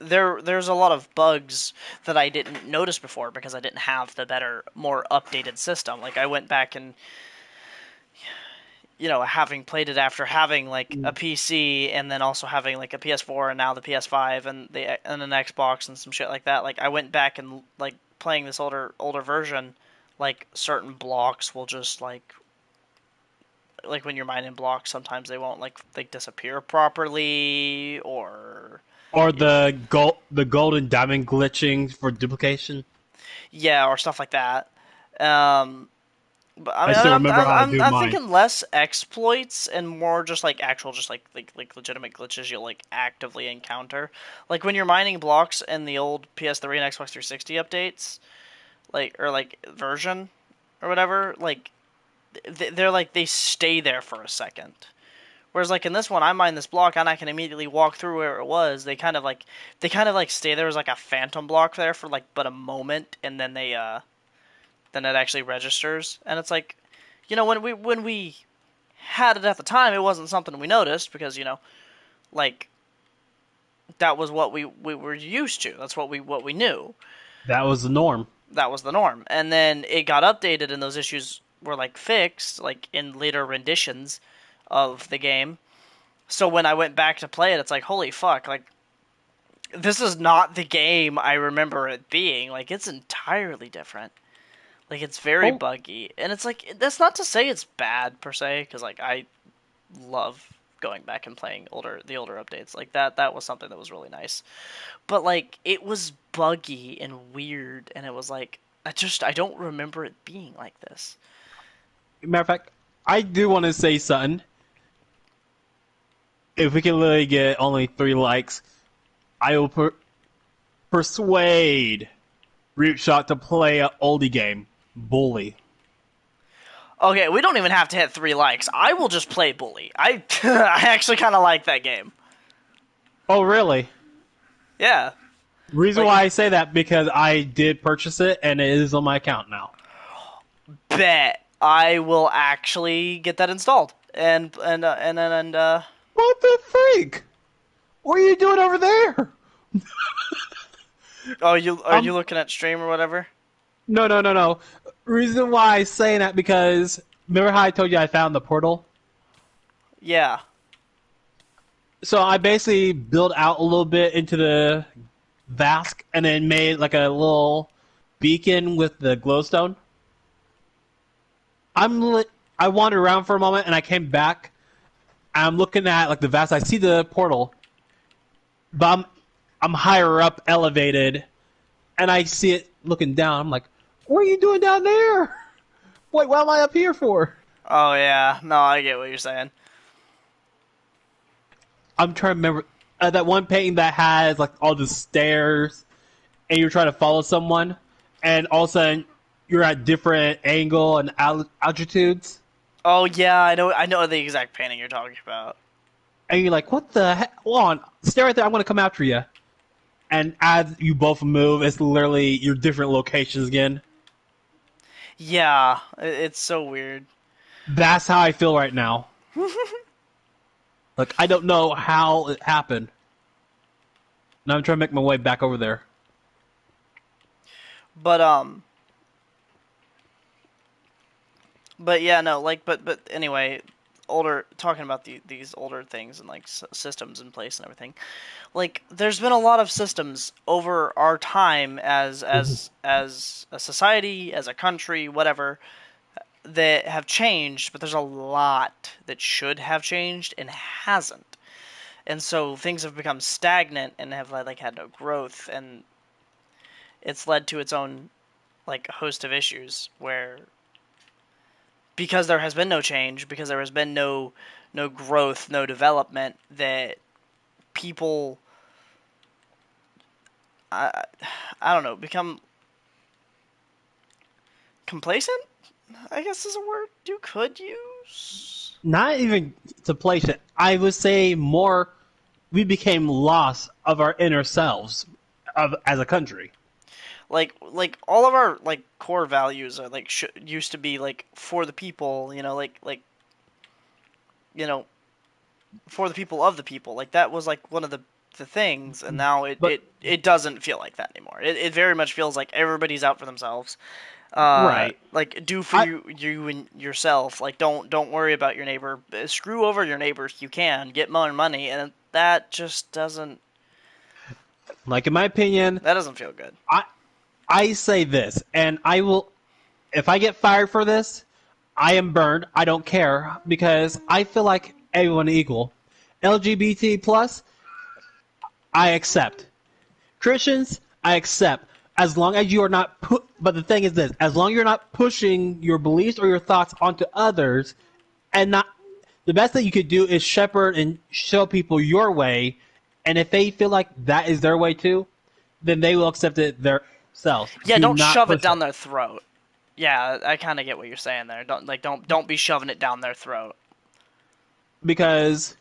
there's a lot of bugs that I didn't notice before because I didn't have the better, more updated system. Like I went back and having played it after having like a PC and then also having like a PS4 and now the PS5 and an Xbox and some shit like that. Like I went back and like playing this older version, like certain blocks will just like when you're mining blocks, sometimes they won't like disappear properly or Or the golden diamond glitching for duplication. yeah, or stuff like that. Um, but I I mean, still remember how to do I'm mine. thinking less exploits and more just like actual, just like legitimate glitches you'll like actively encounter. Like when you're mining blocks in the old PS3 and Xbox 360 updates, like or like version or whatever, like they're like they stay there for a second. Whereas like in this one, I mine this block and I can immediately walk through where it was. They kind of like stay there as like a phantom block there for like but a moment, and then it actually registers. And it's like, when we had it at the time, it wasn't something we noticed because like that was what we were used to. That's what we knew. That was the norm. That was the norm. And then it got updated, and those issues were like fixed, like in later renditions of the game. So when I went back to play it, it's like, holy fuck, like this is not the game I remember it being. Like it's entirely different. Like it's very Oh, buggy, and it's like that's not to say it's bad per se, because like I love going back and playing the older updates. Like that was something that was really nice. But like it was buggy and weird, and it was like I don't remember it being like this. matter of fact, I do want to say something. If we can literally get only 3 likes, I will persuade Rootshot to play an oldie game, Bully. Okay, we don't even have to hit 3 likes. I will just play Bully. I I actually kind of like that game. Oh, really? Yeah, Reason like why I say that because I did purchase it and it is on my account now. bet I will actually get that installed. And What the freak? What are you doing over there? oh, you are you Um, looking at stream or whatever? no. Reason why I say that because remember how I told you I found the portal? Yeah. So I basically built out a little bit into the Vask and then made like a little beacon with the glowstone. I wandered around for a moment and I came back. I'm looking at like the Vask. I see the portal, but I'm higher up, elevated, and I see it looking down. I'm like, what are you doing down there? Wait, what am I up here for? Oh yeah. No, I get what you're saying. I'm trying to remember that one painting that has like all the stairs, and you're trying to follow someone, and all of a sudden you're at different angle and altitudes, Oh yeah, I know the exact painting you're talking about. and you're like, what the heck? Hold on, stay right there. I'm gonna come after you. And as you both move, it's literally your different locations again. Yeah, it's so weird. That's how I feel right now. Like I don't know how it happened. Now I'm trying to make my way back over there. But but yeah, no, like but anyway, older talking about these older things and like systems in place and everything. Like there's been a lot of systems over our time as a society, as a country, whatever, that have changed, but there's a lot that should have changed and hasn't. And so things have become stagnant and have like had no growth, and it's led to its own like host of issues where because there has been no change, because there has been no growth, no development, that people I I don't know, become complacent, I guess is a word you could use. Not even to place it. I would say more. We became lost of our inner selves of as a country. Like all of our like core values are like used to be like for the people, you know, for the people of the people. Like that was like one of the to things, and now But it doesn't feel like that anymore. It very much feels like everybody's out for themselves. right, Like do for I you and yourself. Like don't worry about your neighbor. Screw over your neighbors. You can get more money, and that just doesn't like in my opinion, that doesn't feel good. I I say this, and I will. If I get fired for this, I am burned. I don't care because I feel like everyone equal. LGBT plus, I accept. Christians, I accept. As long as you are not but the thing is this: as long as you're not pushing your beliefs or your thoughts onto others, and not the best thing you could do is shepherd and show people your way, and if they feel like that is their way too, then they will accept it themselves. Yeah, Do don't not shove it push down it. their throat. Yeah, I kind of get what you're saying there. Don't be shoving it down their throat. Because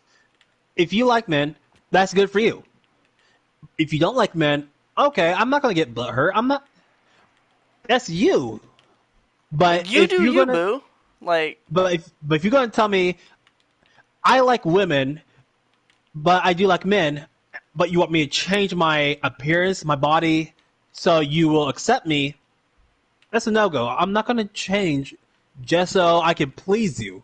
if you like men, that's good for you. If you don't like men, okay, I'm not gonna get butthurt. I'm not. That's you. But You if do you're you, gonna, boo. Like but if you're gonna tell me I like women, but I do like men, but you want me to change my appearance, my body, so you will accept me, that's a no go. I'm not gonna change just so I can please you.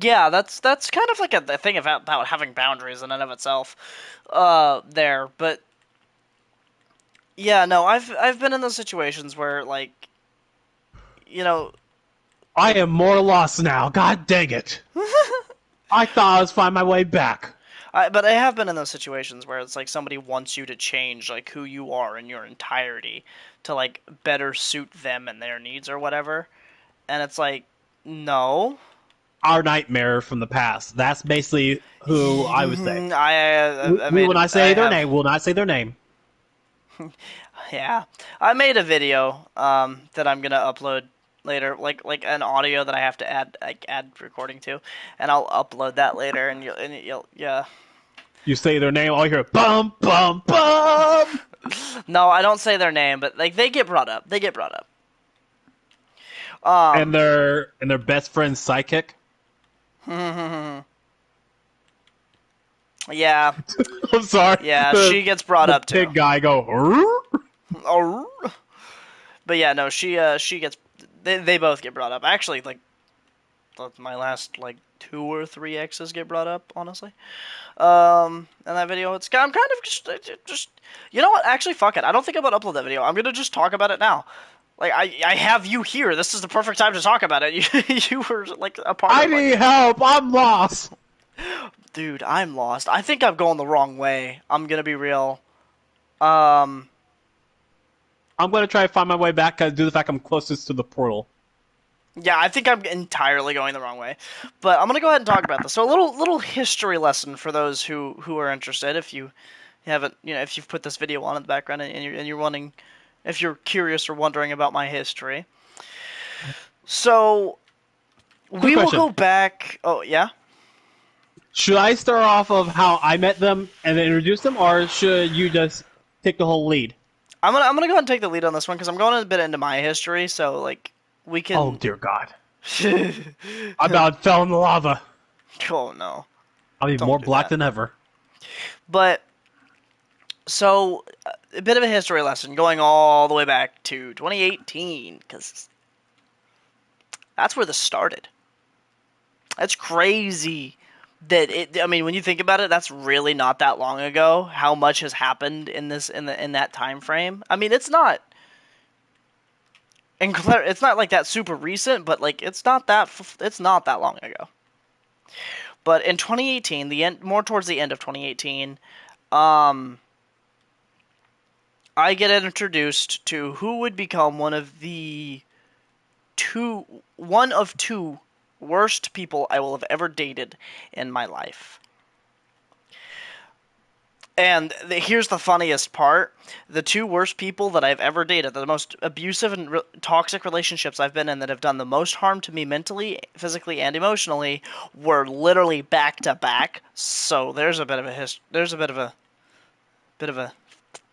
yeah, that's kind of like a thing about having boundaries in and of itself. There, but yeah, no, I've been in those situations where like you know I like am more lost now. God dang it! I thought I was finding my way back. but I have been in those situations where it's like somebody wants you to change like who you are in your entirety to like better suit them and their needs or whatever, and it's like no. Our nightmare from the past. That's basically who I would say. I We made will not I say their have name. We will not say their name. yeah, I made a video that I'm gonna upload later, like an audio that I have to add recording to, and I'll upload that later, and you'll yeah. You say their name, all you hear bum bum bum, No, I don't say their name, but like they get brought up. They get brought up. and Um, their best friend's psychic. yeah, I'm sorry, yeah, the she gets brought the up too. pig guy go. "Rrr." Oh, but yeah, no, she gets they both get brought up. Actually, like my last like two or three exes get brought up, honestly. In that video, I'm kind of just you know what? Actually, fuck it. I don't think I'm gonna upload that video. I'm gonna just talk about it now. Like I have you here. This is the perfect time to talk about it. You were like a part I of like, need help. I'm lost. dude, I'm lost. I think I'm going the wrong way. I'm gonna be real. Um, I'm gonna try to find my way back because due to the fact I'm closest to the portal. yeah, I think I'm entirely going the wrong way. But I'm gonna go ahead and talk about this. So a little history lesson for those who are interested. If you haven't, if you've put this video on in the background and you're wanting, if you're curious or wondering about my history. So Quick we will question: go back. Oh yeah, should I start off of how I met them and then introduce them, or should you just take the whole lead? I'm gonna go ahead and take the lead on this one because I'm going a bit into my history. So like we Oh can. dear God! I about fell in the lava. Oh no, I'll be don't more do black that. than ever. But so a bit of a history lesson going all the way back to 2018 because that's where this started. That's crazy. That it. I mean, when you think about it, that's really not that long ago. How much has happened in this in that time frame? I mean, it's not. And it's not like that super recent, but like it's not that long ago. But in 2018, the end more towards the end of 2018, um, I get introduced to who would become one of two worst people I will have ever dated in my life. And here's the funniest part. The two worst people that I've ever dated, the most abusive and toxic relationships I've been in that have done the most harm to me mentally, physically, and emotionally, were literally back to back. So there's a bit of a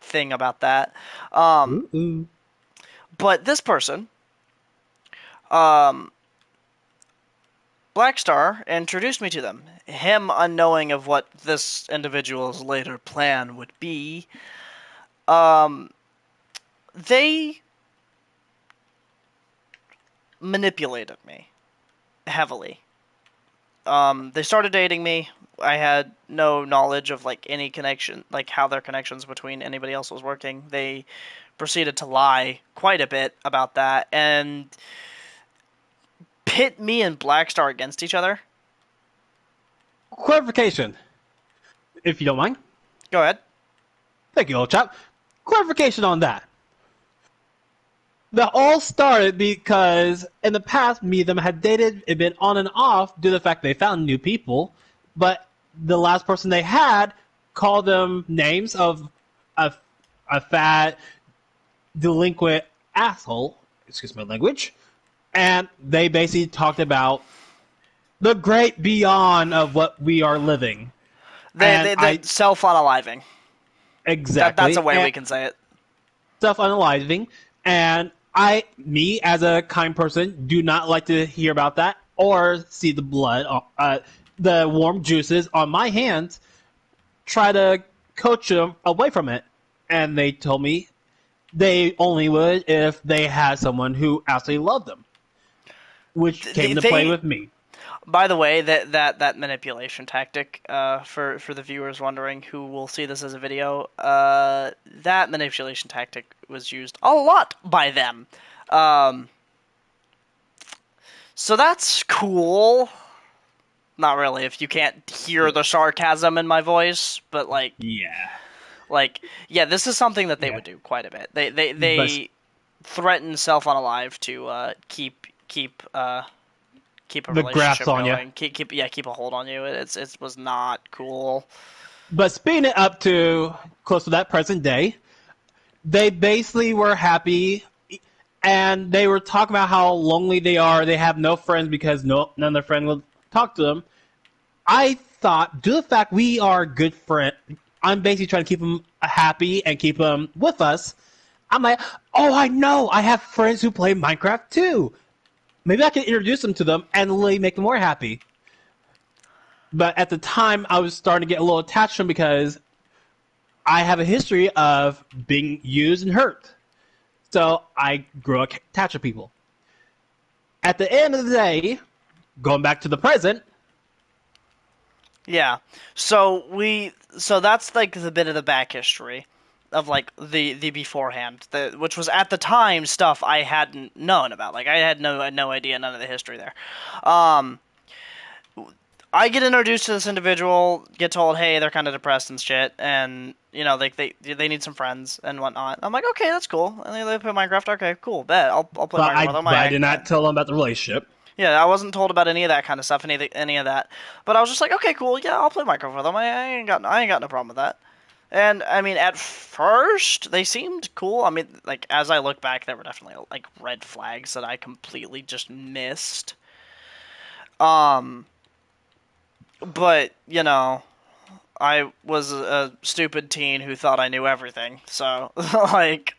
thing about that. Um, Ooh. but this person, um, Blackstar introduced me to them. Him unknowing of what this individual's later plan would be. Um, they manipulated me heavily. They started dating me. I had no knowledge of like any connection, like how their connections between anybody else was working. They proceeded to lie quite a bit about that and pit me and Blackstar against each other. Clarification, if you don't mind. Go ahead. Thank you, old chap. Clarification on that. That all started because in the past, me and them had dated, it been on and off due to the fact they found new people, but the last person they had called them names of a, a fat, delinquent asshole, excuse my language, and they basically talked about the great beyond of what we are living. And They I, self unaliving. That's a exactly, way and we can say it. stuff unaliving, and me as a kind person, do not like to hear about that or see the blood, the warm juices on my hands. Try to coach them away from it, and they told me they only would if they had someone who actually loved them, which came into play They with me. By the way, that manipulation tactic, for the viewers wondering who will see this as a video, that manipulation tactic was used a lot by them. Um, so that's cool. Not really, if you can't hear the sarcasm in my voice, but Yeah, yeah, this is something that they yeah, would do quite a bit. They but they threaten self unalive to keep a the graphs relationship on you. going. Keep a hold on you. It was not cool. But speeding it up to close to that present day, they basically were happy, and they were talking about how lonely they are. They have no friends because none of their friends will talk to them. I thought, due to the fact we are good friends, I'm basically trying to keep them happy and keep them with us. I'm like, oh, I know, I have friends who play Minecraft too. Maybe I can introduce them to them and really make them more happy. But at the time, I was starting to get a little attached to them because I have a history of being used and hurt. So I grew attached to people. At the end of the day, going back to the present, Yeah. So that's like the bit of the back history of like the beforehand, which was at the time stuff I hadn't known about. Like I had no idea, none of the history there. Um, I get introduced to this individual, get told, hey, they're kind of depressed and shit, and like they need some friends and whatnot. I'm like, okay, that's cool. And they play Minecraft. Okay, cool. Bet I'll play Minecraft with them. but I did not tell them about the relationship. Yeah, I wasn't told about any of that kind of stuff, any of that. But I was just like, okay, cool. Yeah, I'll play Minecraft with them. I ain't got no problem with that. And I mean, at first they seemed cool. I mean, like as I look back, there were definitely like red flags that I completely just missed. Um, but I was a stupid teen who thought I knew everything. So like,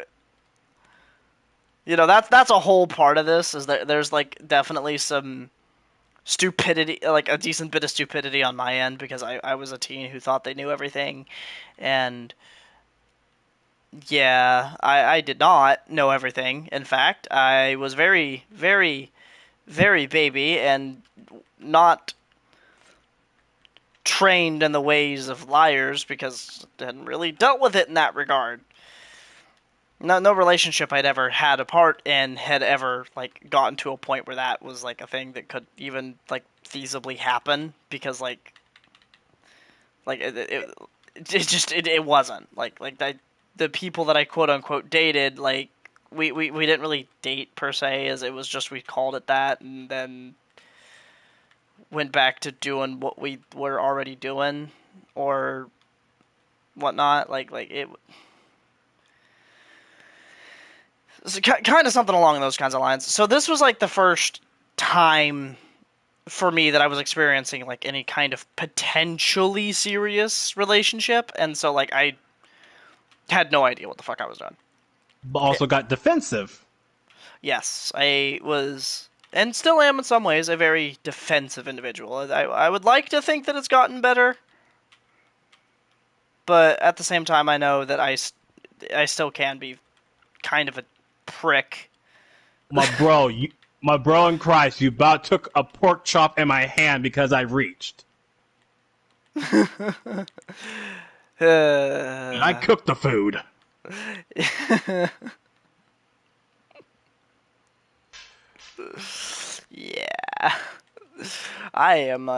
that's a whole part of this is that there's like definitely some stupidity, like a decent bit of stupidity on my end because I was a teen who thought they knew everything, and yeah, I did not know everything. In fact, I was very, very, very baby and not trained in the ways of liars because I hadn't really dealt with it in that regard. No relationship I'd ever had a part in had ever like gotten to a point where that was like a thing that could even like feasibly happen because it wasn't the people that I quote unquote dated, like we didn't really date per se, as it was just we called it that and then went back to doing what we were already doing or whatnot. Like it so kind of something along those kinds of lines. So this was like the first time for me that I was experiencing like any kind of potentially serious relationship, and so like I had no idea what the fuck I was doing. But also got defensive. Yes, I was and still am in some ways, a very defensive individual. I would like to think that it's gotten better, but at the same time, I know that I still can be kind of a prick. My bro in Christ, you about took a pork chop in my hand because I reached. And I cooked the food. Yeah. I am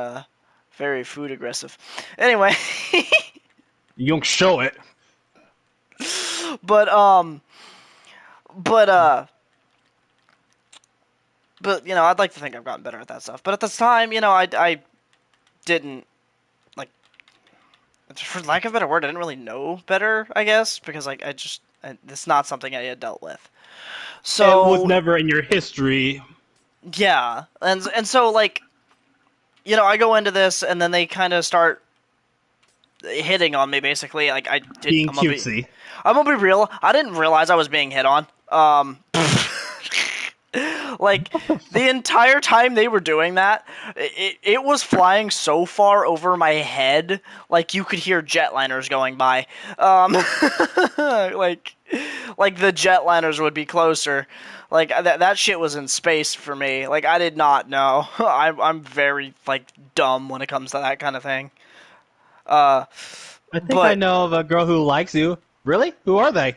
very food aggressive. Anyway, You don't show it. but but but I'd like to think I've gotten better at that stuff. But at this time, I didn't, like, for lack of a better word, I didn't really know better, I guess, because like it's not something I had dealt with. It was So never in your history. yeah, and so like I go into this, and then they kind of start hitting on me, basically. Like Being cutesy. I'm gonna be real. I didn't realize I was being hit on. Like the entire time they were doing that, it was flying so far over my head, like you could hear jetliners going by. Like the jetliners would be closer. Like that shit was in space for me. Like I did not know. I'm very like dumb when it comes to that kind of thing. I think I But know of a girl who likes you. Really? Who are they?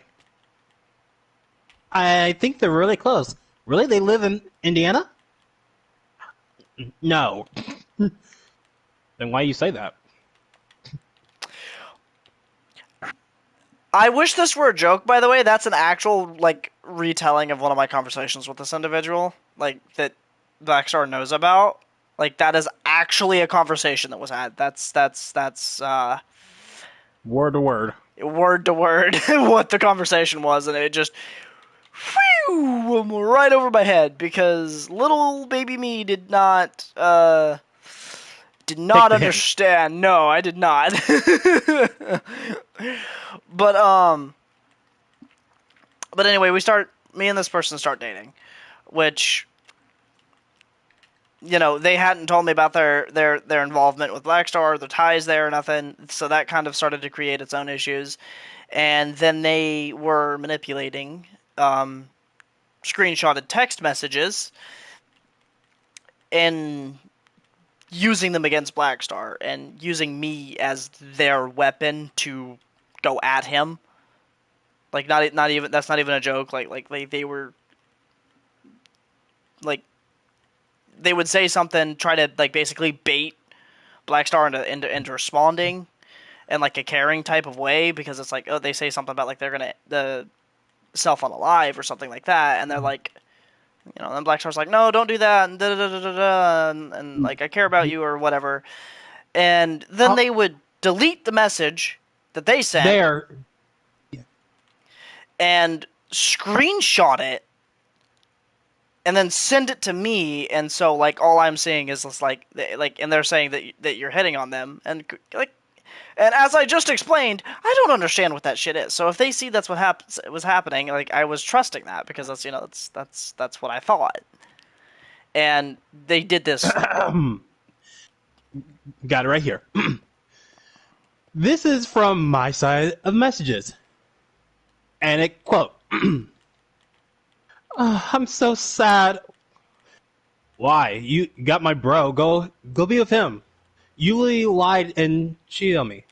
I think they're really close. Really? They live in Indiana? No. Then why you say that? I wish this were a joke, by the way. That's an actual, like, retelling of one of my conversations with this individual, like, that Blackstar knows about. Like, that is actually a conversation that was had. That's Word to word. word to word what the conversation was, and it just, whew, right over my head, because little baby me did Take not the hint. understand. No, I did not. But anyway, me and this person start dating, which they hadn't told me about their involvement with Blackstar, their ties there, or nothing. So that kind of started to create its own issues, and then they were manipulating screenshotted text messages and using them against Blackstar and using me as their weapon to go at him. Like not even that's not even a joke. Like they were like they would say something, try to like basically bait Blackstar into responding in like a caring type of way, because it's like, oh, they say something about like they're gonna the cell phone alive or something like that, and they're like, then Blackstar's like, no, don't do that, and da da da da da, and like I care about you or whatever, and then How, they would delete the message that they sent there. and screenshot it and then send it to me, and so like all I'm seeing is this and they're saying that you're hitting on them, and like, and as I just explained, I don't understand what that shit is. So if they see that's what was happening, like I was trusting that, because that's what I thought, and they did this. Got it right here. This is from my side of messages. And it quote, "Oh, I'm so sad. Why? You got my bro. Go be with him. You really lied and cheated on me.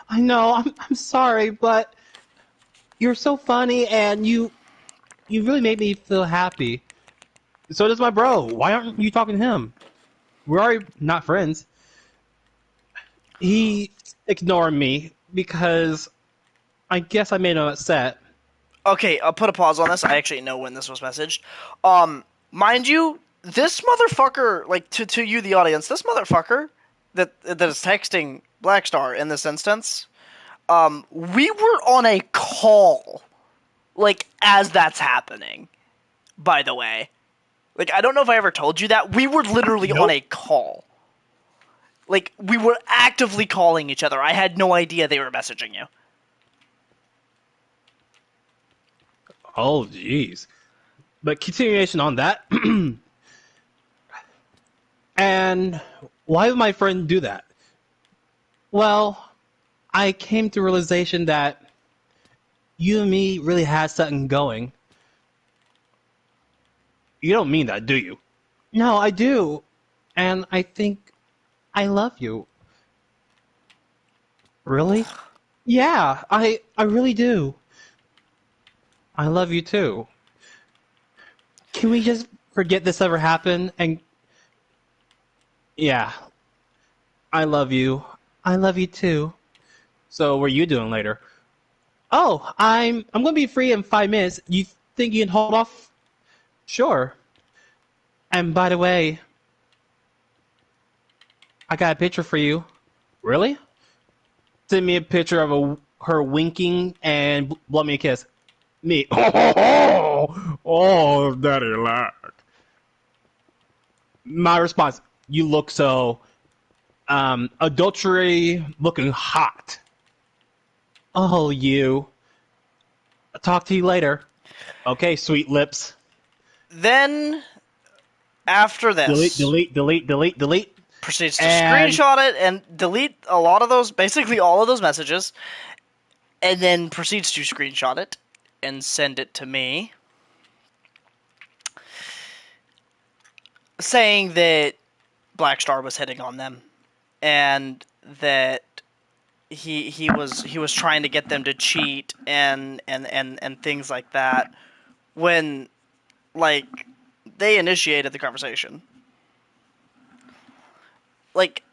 I know. I'm sorry, but you're so funny and you really made me feel happy. So does my bro. Why aren't you talking to him? We're already not friends. He ignored me because I guess I made him upset. Okay, I'll put a pause on this. I actually know when this was messaged. Mind you, this motherfucker, like to you, the audience, this motherfucker that is texting Blackstar in this instance, we were on a call, like as that's happening. By the way, like I don't know if I ever told you that we were literally on a Nope. call. Like we were actively calling each other. I had no idea they were messaging you. Oh, jeez. But continuation on that. And why would my friend do that? Well, I came to realization that you and me really had something going. You don't mean that, do you? No, I do. And I think I love you. Really? Yeah, I really do. I love you too. Can we just forget this ever happened? And yeah, I love you. I love you too. So, what are you doing later? Oh, I'm gonna be free in 5 minutes. You think you can hold off? Sure. And by the way, I got a picture for you. Really? Send me a picture of her winking and blow me a kiss. Me. Oh, daddy laughed. My response: you look so adultery looking hot. Oh, you. I'll talk to you later. Okay, sweet lips. Then, after Delete, this, delete, delete, delete, delete. proceeds to And screenshot it and delete a lot of those, basically all of those messages, and then proceeds to screenshot it and send it to me, saying that Black Star was hitting on them and that he was trying to get them to cheat and things like that when like they initiated the conversation. Like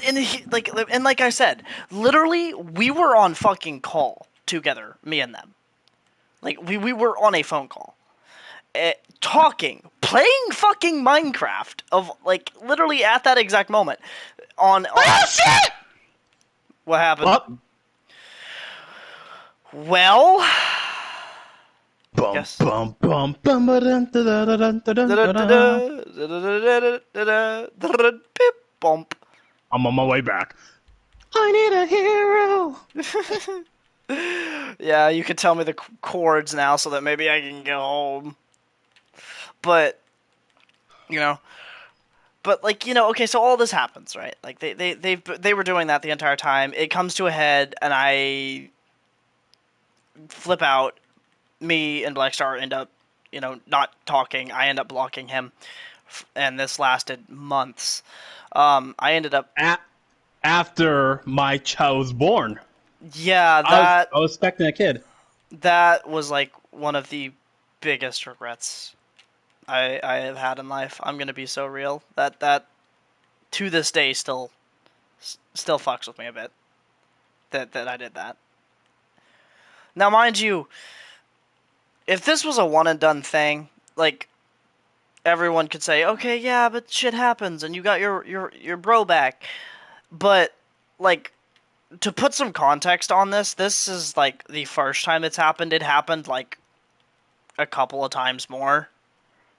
and like I said, literally we were on fucking call together, me and them. Like we were on a phone call. Talking, playing fucking Minecraft of like literally at that exact moment on oh shit! what happened? Up. Well, Bum guess. bum bum bum ba dun da da da dun da dun da da. Bump. I'm on my way back. I need a hero. Yeah, you can tell me the chords now so that maybe I can go home. But you know, but like okay, so all this happens, right? Like they were doing that the entire time. It comes to a head, and I flip out. Me and Black Star end up, not talking. I end up blocking him, and this lasted months. I ended up, After my child was born, yeah, I was that I was expecting a kid. that was like one of the biggest regrets I have had in life. I'm gonna be so real that to this day still fucks with me a bit that I did that. Now, mind you, if this was a one and done thing, like everyone could say, okay, yeah, but shit happens, and you got your bro back. But like to put some context on this, this is like the first time it's happened. It happened like a couple of times more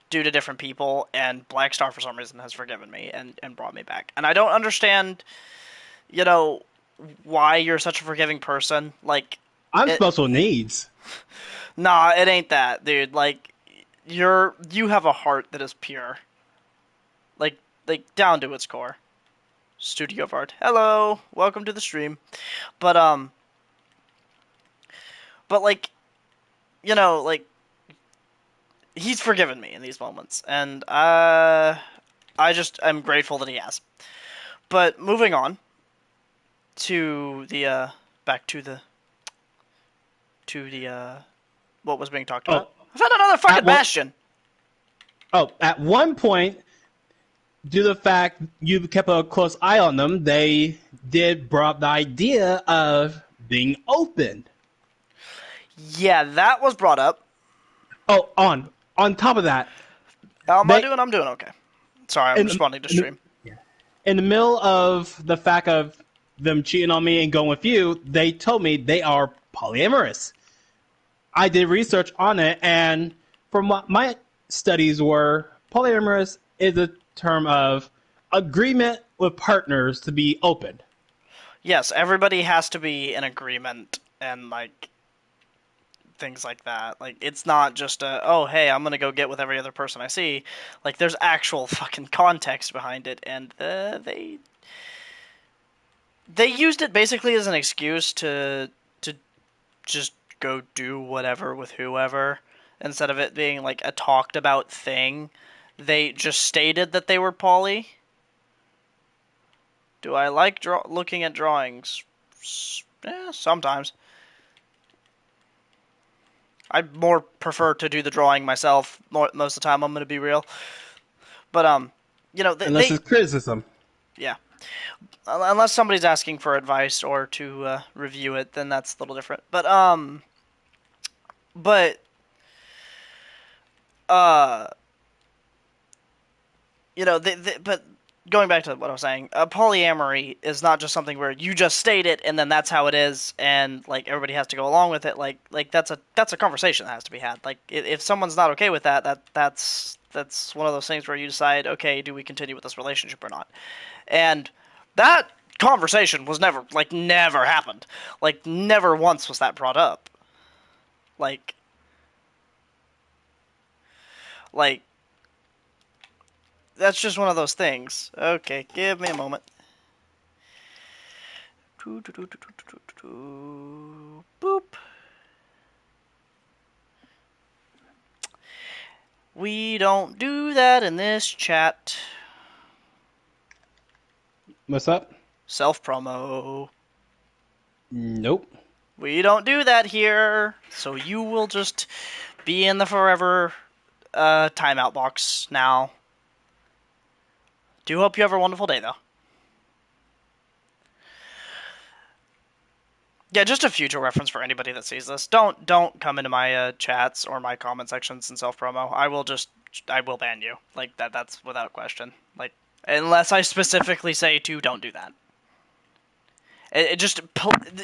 due to different people, and Black Star for some reason has forgiven me and brought me back. And I don't understand, you know, why you're such a forgiving person. Like I'm it, special needs. nah, it ain't that, dude. Like you have a heart that is pure. Like down to its core. Studio of Art. Hello, welcome to the stream. But like like he's forgiven me in these moments, and I just am grateful that he has. But moving on to the back to the what was being talked Oh, about. I found another at fucking one bastion. at one point, due to the fact you kept a close eye on them, they did brought up the idea of being open. Yeah, that was brought up. Oh, on top of that, How am I they doing? I'm doing okay. Sorry, I'm in, responding to in, stream. in the middle of the fact of them cheating on me and going with you, they told me they are polyamorous. I did research on it, and from what my studies were, polyamorous is a term of agreement with partners to be open. Yes, everybody has to be in agreement and like things like that. Like, it's not just a, oh, hey, I'm gonna go get with every other person I see. Like, there's actual fucking context behind it, and they used it basically as an excuse to just go do whatever with whoever instead of it being like a talked about thing. They just stated that they were poly. Do I like looking at drawings? Sometimes. I more prefer to do the drawing myself. Most of the time, I'm going to be real. But Unless it's criticism. yeah. Unless somebody's asking for advice or to review it, then that's a little different. But uh, but going back to what I was saying, polyamory is not just something where you just state it and then that's how it is, and like everybody has to go along with it. Like that's a conversation that has to be had. Like if someone's not okay with that's one of those things where you decide, okay, do we continue with this relationship or not? And that conversation was never happened. Like never once was that brought up. Like like that's just one of those things. Okay, give me a moment. Boop. We don't do that in this chat. What's up? Self promo. Nope. We don't do that here. So you will just be in the forever timeout box now. Do hope you have a wonderful day, though. Yeah, just a future reference for anybody that sees this. Don't come into my chats or my comment sections in self promo. I will ban you. Like that's without question. Like unless I specifically say to don't do that.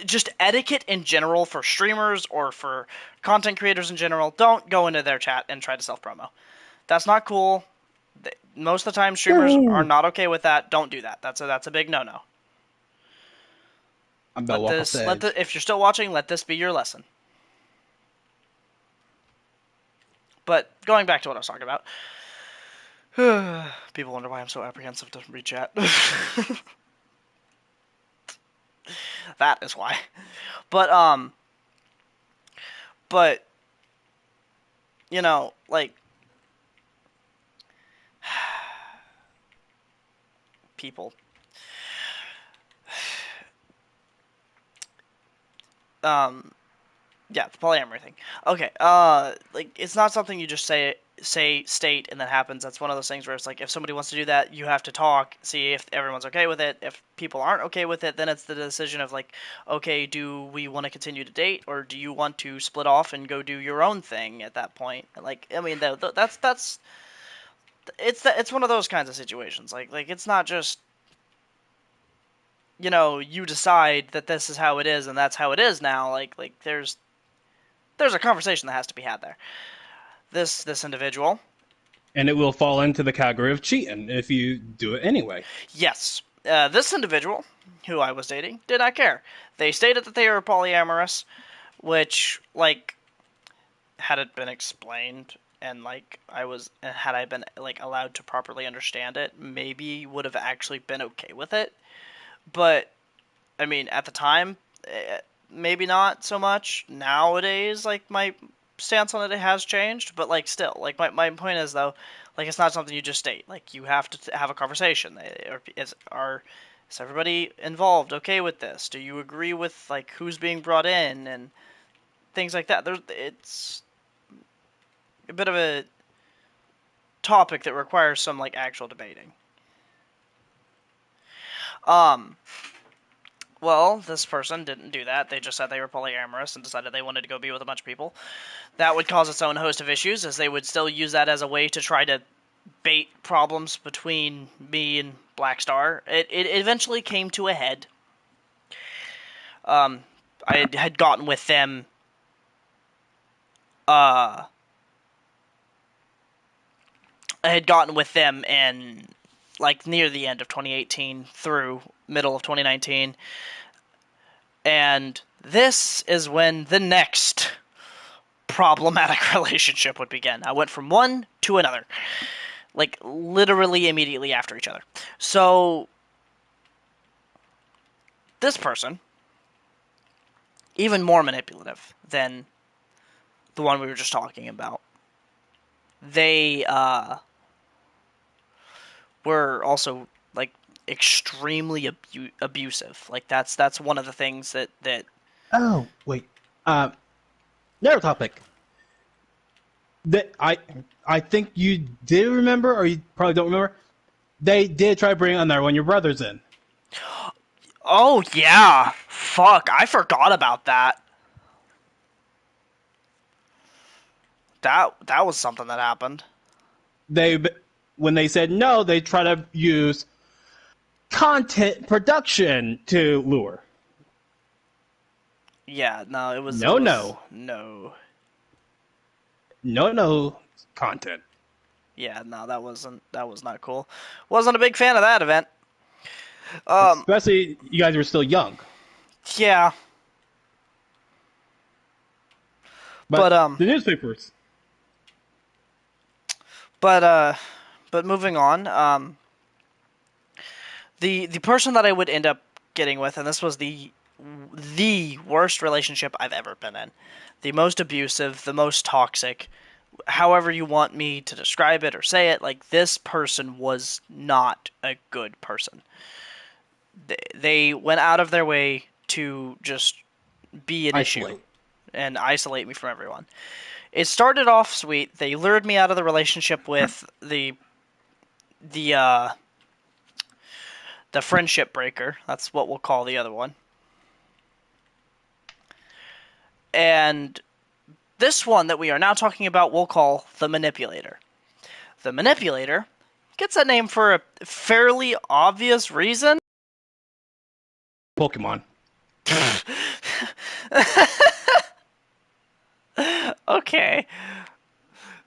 Just etiquette in general for streamers or for content creators in general. Don't go into their chat and try to self promo. That's not cool. Most of the time, streamers are Ooh. not okay with that. Don't do that. That's a big no no. I'm about to walk off the edge. If you're still watching, let this be your lesson. But going back to what I was talking about, people wonder why I'm so apprehensive to read chat. That is why. But but like people. Yeah, the polyamory thing. Okay, like it's not something you just state and that happens. That's one of those things where it's like if somebody wants to do that, you have to talk, see if everyone's okay with it. If people aren't okay with it, then it's the decision of like, okay, do we want to continue to date or do you want to split off and go do your own thing at that point? Like, I mean, that's it's one of those kinds of situations. Like it's not just you decide that this is how it is and that's how it is now. Like there's a conversation that has to be had there. This individual, And it will fall into the category of cheating if you do it anyway. yes, this individual who I was dating did not care. They stated that they were polyamorous, which had it been explained and had I been allowed to properly understand it, maybe would have actually been okay with it. But I mean, at the time, maybe not so much. Nowadays, my stance on it has changed, but still, my point is though, it's not something you just state. Like you have to have a conversation. Is everybody involved okay with this? Do you agree with who's being brought in and things like that? It's a bit of a topic that requires some actual debating. Well, this person didn't do that. They just said they were polyamorous and decided they wanted to go be with a bunch of people. That would cause its own host of issues, as they would still use that as a way to try to bait problems between me and Blackstar. It eventually came to a head. I had gotten with them. I had gotten with them in near the end of 2018 through middle of 2019. And this is when the next problematic relationship would begin. I went from one to another, like literally immediately after each other. So this person, even more manipulative than the one we were just talking about, they were also like extremely abusive. Like that's one of the things that Oh, wait. Uh, Another topic that I think you did remember, or you probably don't remember. They did try to bring another one of your brothers in. Oh yeah, fuck! I forgot about that. That was something that happened. They when they said no, they try to use content production to lure. Yeah, no, it No, was no, no. no, no content. Yeah, no, that was not cool. Wasn't a big fan of that event. Um, Especially you guys were still young. yeah, but But the newspapers. but uh, but moving on. The person that I would end up getting with, and this was the worst relationship I've ever been in, the most abusive, the most toxic, however you want me to describe it or say it, like this person was not a good person. They went out of their way to just be an issue Isolate. and isolate me from everyone. It started off sweet. They lured me out of the relationship with the the friendship breaker. That's what we'll call the other one. And this one that we are now talking about we'll call the manipulator. The manipulator gets that name for a fairly obvious reason. Pokemon. Okay,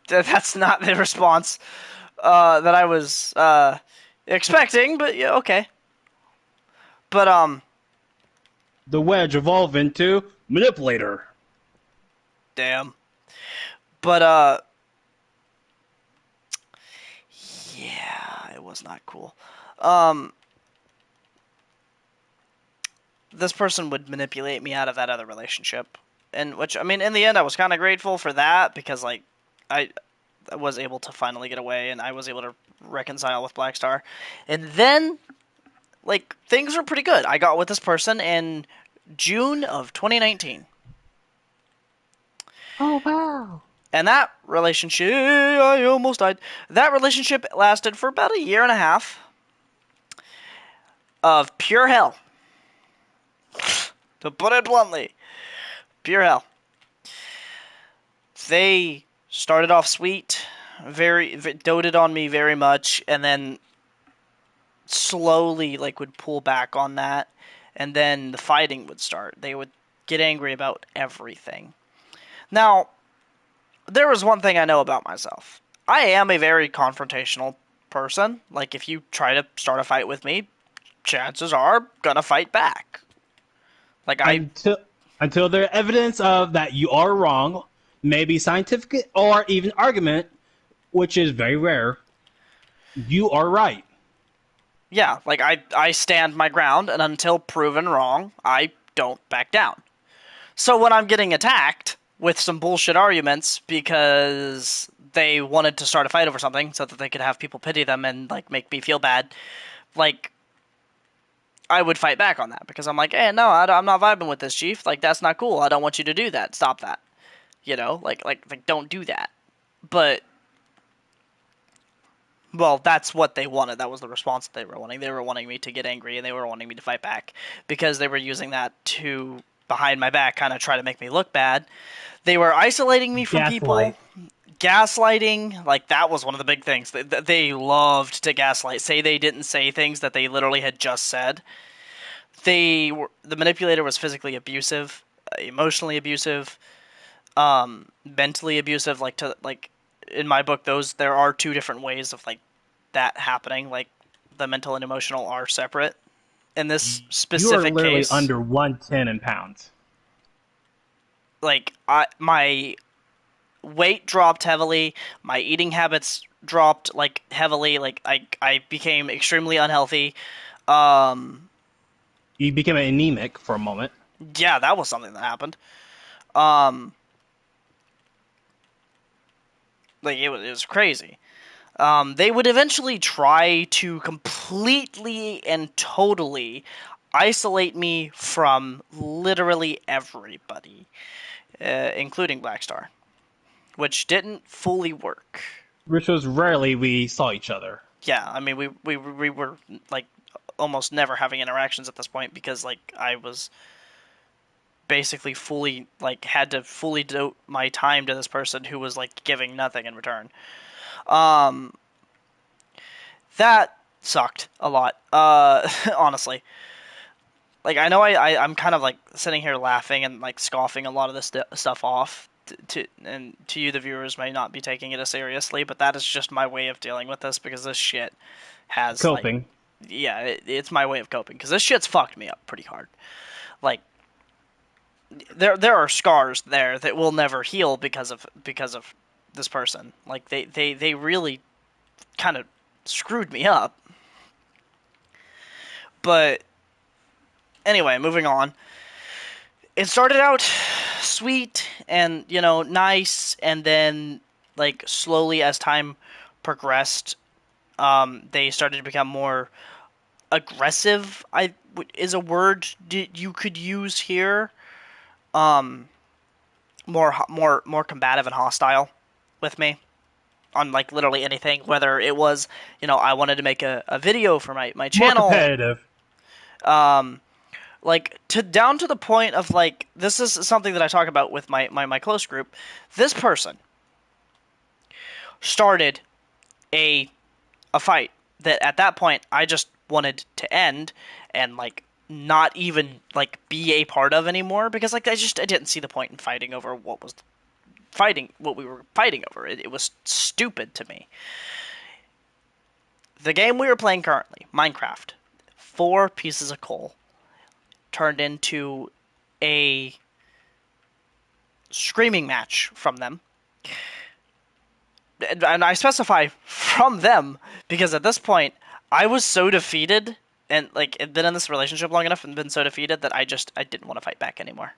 that's not the response that I was expecting, but yeah, okay. But The wedge evolved into manipulator. damn. But yeah, it was not cool. Um, this person would manipulate me out of that other relationship, and which I mean, in the end, I was kind of grateful for that because like I was able to finally get away, and I was able to reconcile with Black Star, and then like things were pretty good. I got with this person in June of 2019. Oh wow. And that relationship, I almost died. That relationship lasted for about a year and a half of pure hell. To put it bluntly, pure hell. They started off sweet, very doted on me very much, and then slowly like would pull back on that, and then the fighting would start. They would get angry about everything. Now, there was one thing I know about myself. I am a very confrontational person. Like if you try to start a fight with me, chances are gonna fight back. Like I Until there's evidence of that you are wrong, maybe scientific or even argument, which is very rare, you are right. yeah, like I stand my ground and until proven wrong, I don't back down. So when I'm getting attacked with some bullshit arguments because they wanted to start a fight over something so that they could have people pity them and like make me feel bad, like I would fight back on that because I'm like, hey, no, I'm not vibing with this, chief. Like that's not cool. I don't want you to do that. Stop that. You know, like don't do that. But well, that's what they wanted. That was the response that they were wanting. They were wanting me to get angry and they were wanting me to fight back because they were using that to behind my back kind of try to make me look bad. They were isolating me from people, Gaslight. gaslighting. Like that was one of the big things. They loved to gaslight. Say they didn't say things that they literally had just said. The manipulator was physically abusive, emotionally abusive, mentally abusive. Like to like in my book, those there are two different ways of like that happening. Like the mental and emotional are separate. In this You are specific literally case, under 110 in pounds. like I my weight dropped heavily. My eating habits dropped like heavily. Like I became extremely unhealthy. Um, You became anemic for a moment. yeah, that was something that happened. Um, like it was crazy. They would eventually try to completely and totally isolate me from literally everybody, including Blackstar, which didn't fully work. Which was rarely we saw each other. Yeah, I mean we were like almost never having interactions at this point because like I was basically fully like had to fully devote my time to this person who was like giving nothing in return. Um, that sucked a lot. Honestly, like I know I'm kind of like sitting here laughing and like scoffing a lot of this stuff off. And to you, the viewers may not be taking it as seriously, but that is just my way of dealing with this because this shit has like, Coping. yeah, it's my way of coping because this shit's fucked me up pretty hard. Like there are scars there that will never heal because of this person. Like they really kind of screwed me up. But anyway, moving on. It started out sweet and nice, and then like slowly as time progressed, they started to become more aggressive. I is a word you could use here. Um, more combative and hostile with me on like literally anything. Whether it was I wanted to make a video for my More channel. competitive. Um, like to down to the point of like this is something that I talk about with my close group. This person started a a fight that at that point I just wanted to end and like not even like be a part of anymore because like I didn't see the point in fighting over what we were fighting over. It was stupid to me. The game we were playing currently, Minecraft, 4 pieces of coal turned into a screaming match from them. And I specify from them because at this point I was so defeated and like had been in this relationship long enough and been so defeated that I didn't want to fight back anymore.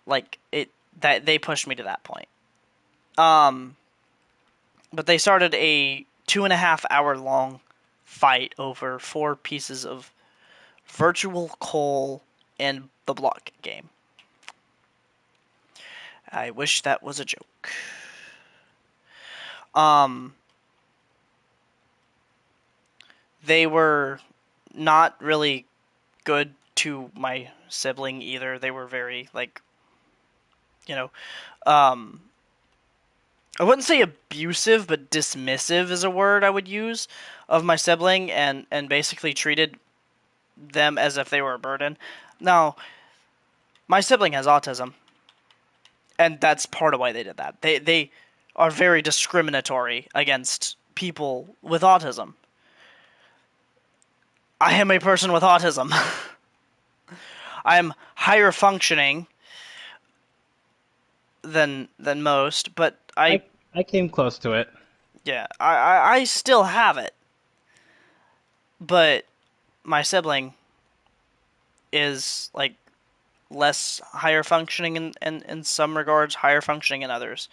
Like it that they pushed me to that point. Um, but they started a 2.5 hour long fight over 4 pieces of virtual coal in the block game. I wish that was a joke. Um, they were not really good to my sibling either. They were very like, you know, um, I wouldn't say abusive, but dismissive is a word I would use of my sibling, and basically treated them as if they were a burden. Now, my sibling has autism, and that's part of why they did that. They are very discriminatory against people with autism. I am a person with autism. I am higher functioning than most, but I came close to it. yeah, I still have it. But my sibling is like less higher functioning in some regards, higher functioning in others.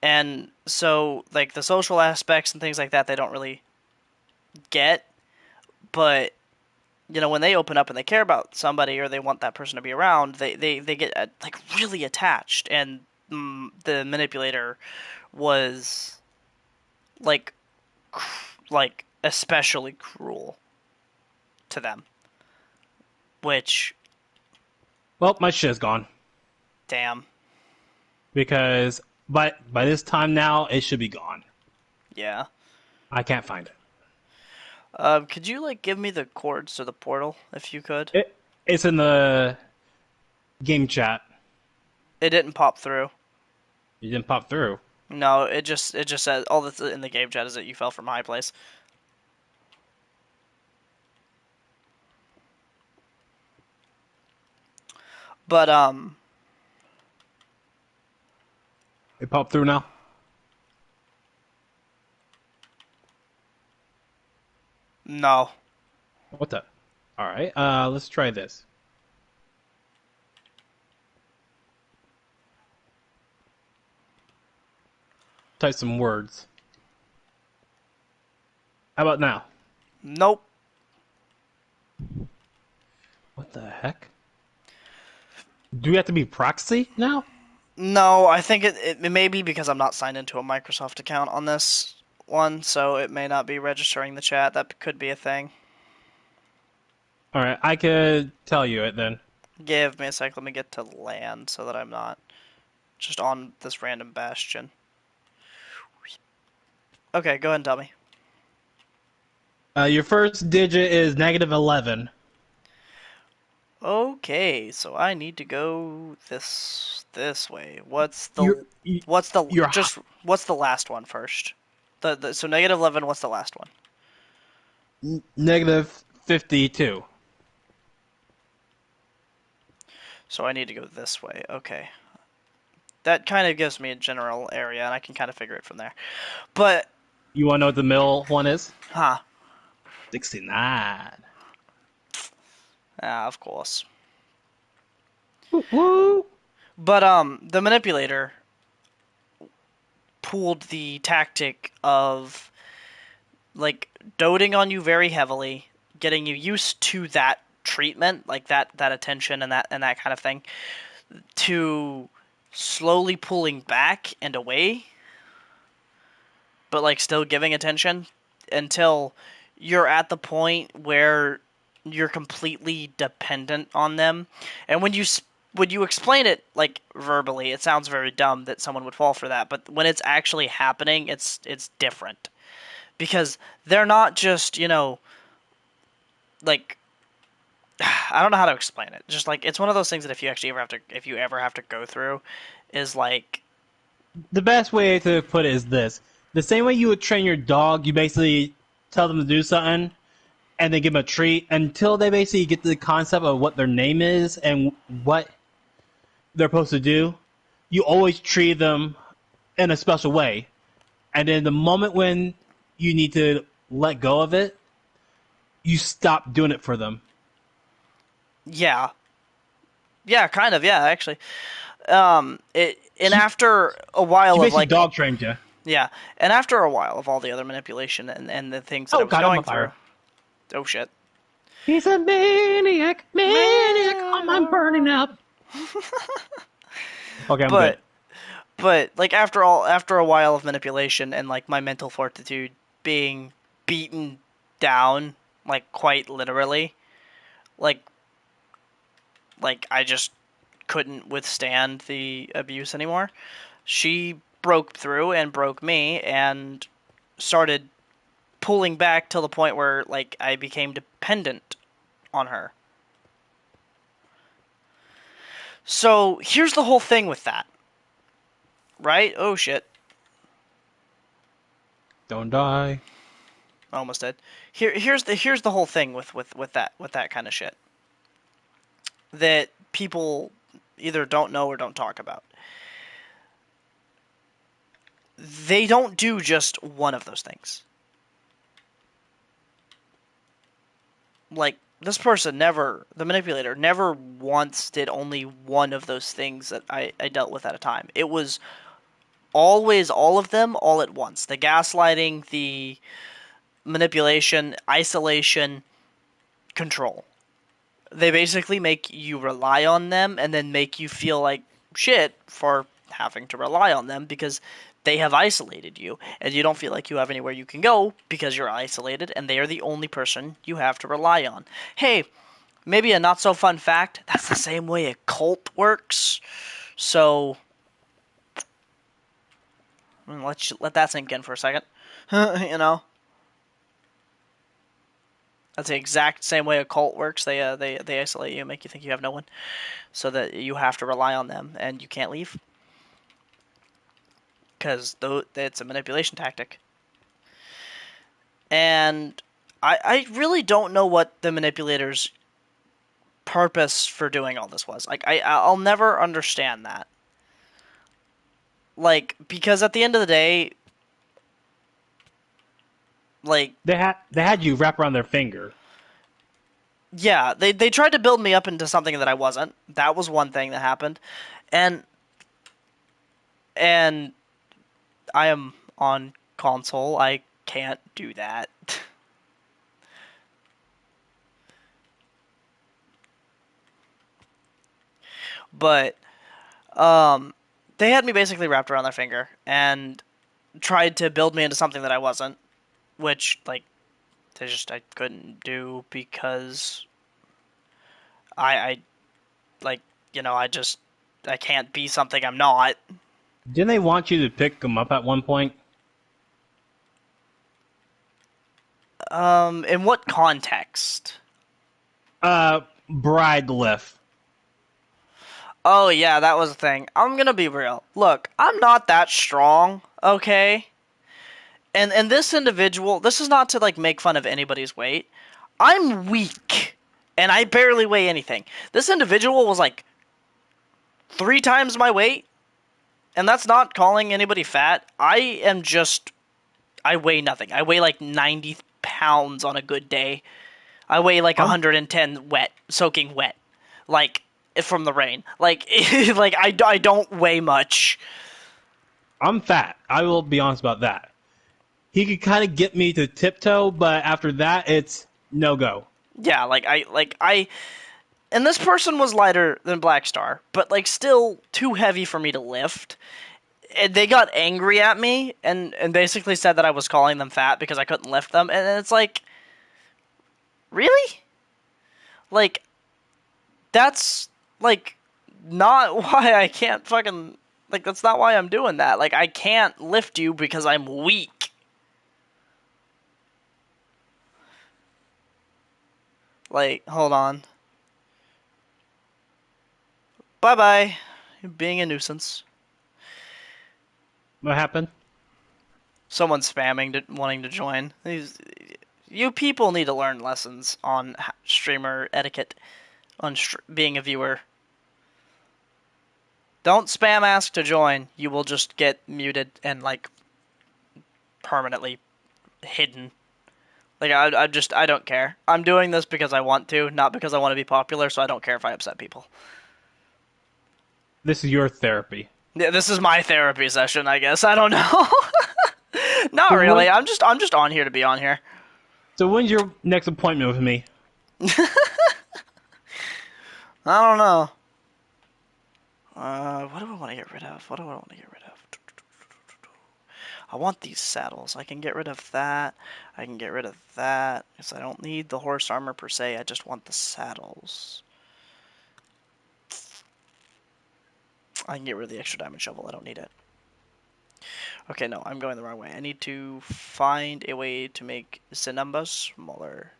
And so like the social aspects and things like that they don't really get, but when they open up and they care about somebody or they want that person to be around, they get like really attached, and the manipulator was like like especially cruel to them, which Well, my shit's gone damn. because by this time now it should be gone. Yeah. I can't find it. Could you like give me the codes to the portal if you could? It's in the game chat. It didn't pop through. You didn't pop through. No, it just says all that's in the game chat is that you fell from a high place. But It popped through now. No. What the? All right. Let's try this. Type some words. How about now? Nope. What the heck? Do we have to be proxy now? No, I think it may be because I'm not signed into a Microsoft account on this one, so it may not be registering the chat. That could be a thing. All right, I could tell you it then. Give me a sec. Let me get to land so that I'm not just on this random bastion. Okay, go ahead and tell me. Your first digit is -11. Okay, so I need to go this way. You're what's the you're just what's the last one first? So -11. What's the last one? -52. So I need to go this way. Okay, that kind of gives me a general area, and I can kind of figure it from there. But You want to know what the middle one is? huh? 69. Ah, of course. Woo woo. But the manipulator pulled the tactic of like doting on you very heavily, getting you used to that treatment, like that attention and that kind of thing, to slowly pulling back and away, but like still giving attention until you're at the point where you're completely dependent on them. And when you explain it like verbally, it sounds very dumb that someone would fall for that, but when it's actually happening, it's different because they're not just, like I don't know how to explain it. Just like it's one of those things that if you ever have to go through is like The best way to put it is this: the same way you would train your dog, you basically tell them to do something, and then give them a treat until they basically get the concept of what their name is and what they're supposed to do. You always treat them in a special way, and then the moment when you need to let go of it, you stop doing it for them. yeah. Yeah, kind of, yeah, actually. It and She, after a she while of basically like dog trained you. yeah, and after a while of all the other manipulation and the things that I Oh was god, I'm going on through. fire. Oh shit. He's a maniac, maniac. I'm burning Man. up. Okay, I'm good. But like after a while of manipulation and like my mental fortitude being beaten down like quite literally, like I just couldn't withstand the abuse anymore. She broke through and broke me and started pulling back till the point where like I became dependent on her. So here's the whole thing with that, right? Oh shit, Don't die. I almost did. Here's the whole thing with that kind of shit that people either don't know or don't talk about. They don't do just one of those things. Like this person never, the manipulator never once did only one of those things that I dealt with at a time. It was always all of them all at once. The gaslighting, the manipulation, isolation, control. They basically make you rely on them and then make you feel like shit for having to rely on them because they have isolated you and you don't feel like you have anywhere you can go because you're isolated and they are the only person you have to rely on. Hey, maybe a not so fun fact, that's the same way a cult works. So let that sink in for a second. you know, that's the exact same way a cult works. They isolate you, make you think you have no one, so that you have to rely on them and you can't leave because it's a manipulation tactic. And I really don't know what the manipulators' purpose for doing all this was. Like I'll never understand that. Like, because at the end of the day, like, They had you wrap around their finger. yeah, they tried to build me up into something that I wasn't. That was one thing that happened. And and I am on console. I can't do that. But they had me basically wrapped around their finger and tried to build me into something that I wasn't, which like I couldn't do because I like I can't be something I'm not. Didn't they want you to pick them up at one point? In what context? Bride lift. Oh yeah, that was the thing. I'm gonna be real. Look, I'm not that strong, okay? And this individual, this is not to like make fun of anybody's weight. I'm weak, and I barely weigh anything. This individual was like 3 times my weight, and that's not calling anybody fat. I weigh nothing. I weigh like 90 pounds on a good day. I weigh like I'm 110 wet, soaking wet, like from the rain. Like like I don't weigh much. I'm fat. I will be honest about that. He could kind of get me to tiptoe, but after that, it's no go. Yeah, and this person was lighter than Black Star, but like still too heavy for me to lift. And they got angry at me and basically said that I was calling them fat because I couldn't lift them. And it's like, really? Like that's like not why I can't fucking like that's not why I'm doing that. Like I can't lift you because I'm weak. Like, hold on. Bye bye. You're being a nuisance. What happened? Someone's spamming wanting to join. You people need to learn lessons on streamer etiquette, on being a viewer. Don't spam ask to join. You will just get muted and like permanently hidden. Like I don't care. I'm doing this because I want to, not because I want to be popular. So I don't care if I upset people. This is your therapy. Yeah, this is my therapy session, I guess. I don't know. Not So really. when I'm just on here to be on here. so when's your next appointment with me? I don't know. What do I want to get rid of? What do I want to get rid of? I want these saddles. I can get rid of that. I can get rid of that. Because I don't need the horse armor per se. I just want the saddles. I can get rid of the extra diamond shovel. I don't need it. Okay, no, I'm going the wrong way. I need to find a way to make Sinumba smaller.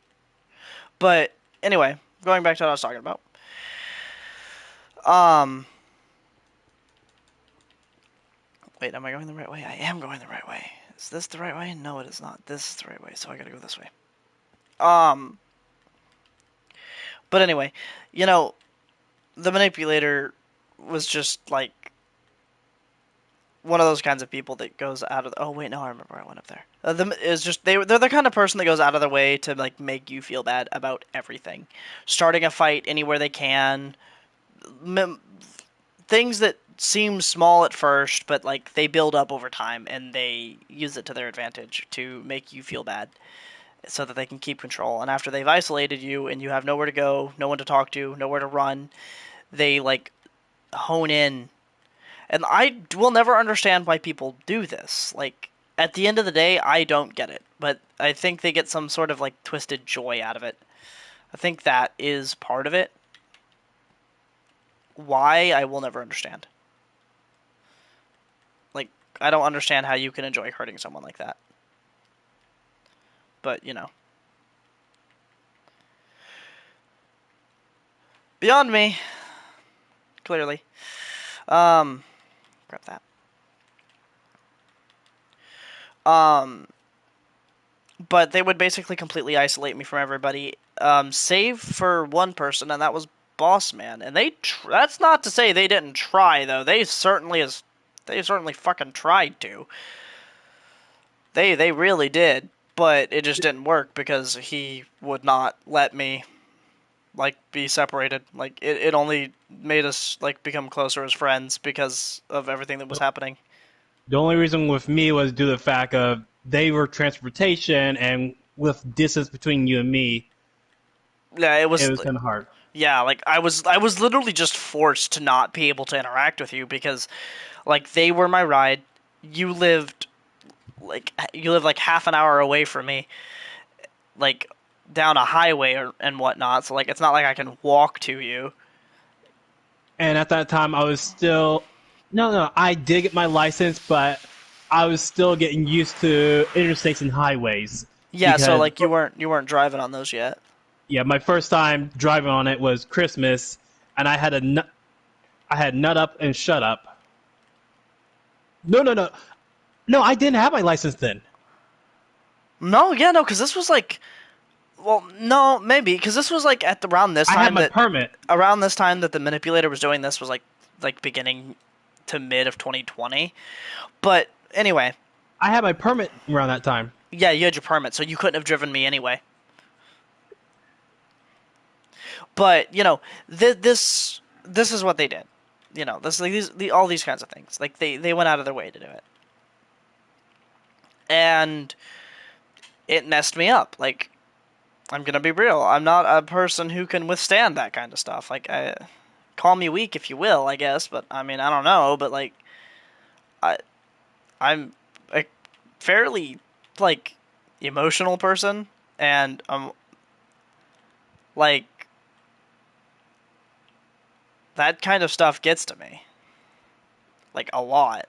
But anyway, going back to what I was talking about. Um, Wait, am I going the right way? I am going the right way. Is this the right way? No, it is not. This is the right way, so I gotta go this way. Um, but anyway, you know, the manipulator was just like one of those kinds of people that goes out of. Oh wait, no, I remember I went up there. Is just they're the kind of person that goes out of their way to like make you feel bad about everything, starting a fight anywhere they can, things that seem small at first, but like they build up over time, and they use it to their advantage to make you feel bad, so that they can keep control. And after they've isolated you, and you have nowhere to go, no one to talk to, nowhere to run, they like hone in. And I will never understand why people do this. Like at the end of the day, I don't get it, but I think they get some sort of like twisted joy out of it. I think that is part of it. Why, I will never understand. Like, I don't understand how you can enjoy hurting someone like that. But, beyond me, clearly. Um, Grab that. Um, but they would basically completely isolate me from everybody, save for one person, and that was Boss Man. And that's not to say they didn't try, though. They certainly They certainly fucking tried to. They really did, but it just didn't work because he would not let me like be separated. Like it only made us like become closer as friends because of everything that was happening. The only reason with me was due to the fact of they were transportation, and with distance between you and me, Yeah, it it was was kind of hard. yeah, like I was literally just forced to not be able to interact with you because like they were my ride. You lived like half an hour away from me, like down a highway and whatnot. So like it's not like I can walk to you. And at that time, I was still no. I did get my license, but I was still getting used to interstates and highways Yeah, so because like you weren't driving on those yet. yeah, my first time driving on it was Christmas, and I had nut up and shut up. No. I didn't have my license then. No, yeah, no, because this was like, well, no, maybe because this was like at around this I had time my that permit. the manipulator was doing this was like beginning to mid of 2020. But anyway, I had my permit around that time. yeah, you had your permit, so you couldn't have driven me anyway. But this is what they did. This like all these kinds of things. Like they went out of their way to do it, and it messed me up. Like I'm gonna be real. I'm not a person who can withstand that kind of stuff. Like call me weak if you will, I guess. But I mean, I don't know. But like I I'm a fairly like emotional person, and like that kind of stuff gets to me like a lot.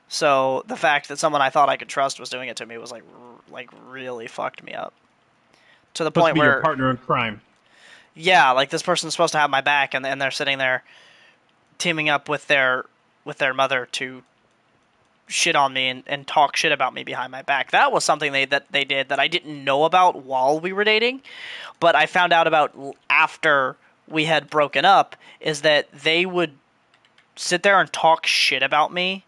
So the fact that someone I thought I could trust was doing it to me was like really fucked me up to the Supposed to point be your where partner in crime. yeah, like this person's supposed to have my back, and they're sitting there teaming up with their mother to shit on me and talk shit about me behind my back. That was something they did that I didn't know about while we were dating, but I found out about after we had broken up. Is that they would sit there and talk shit about me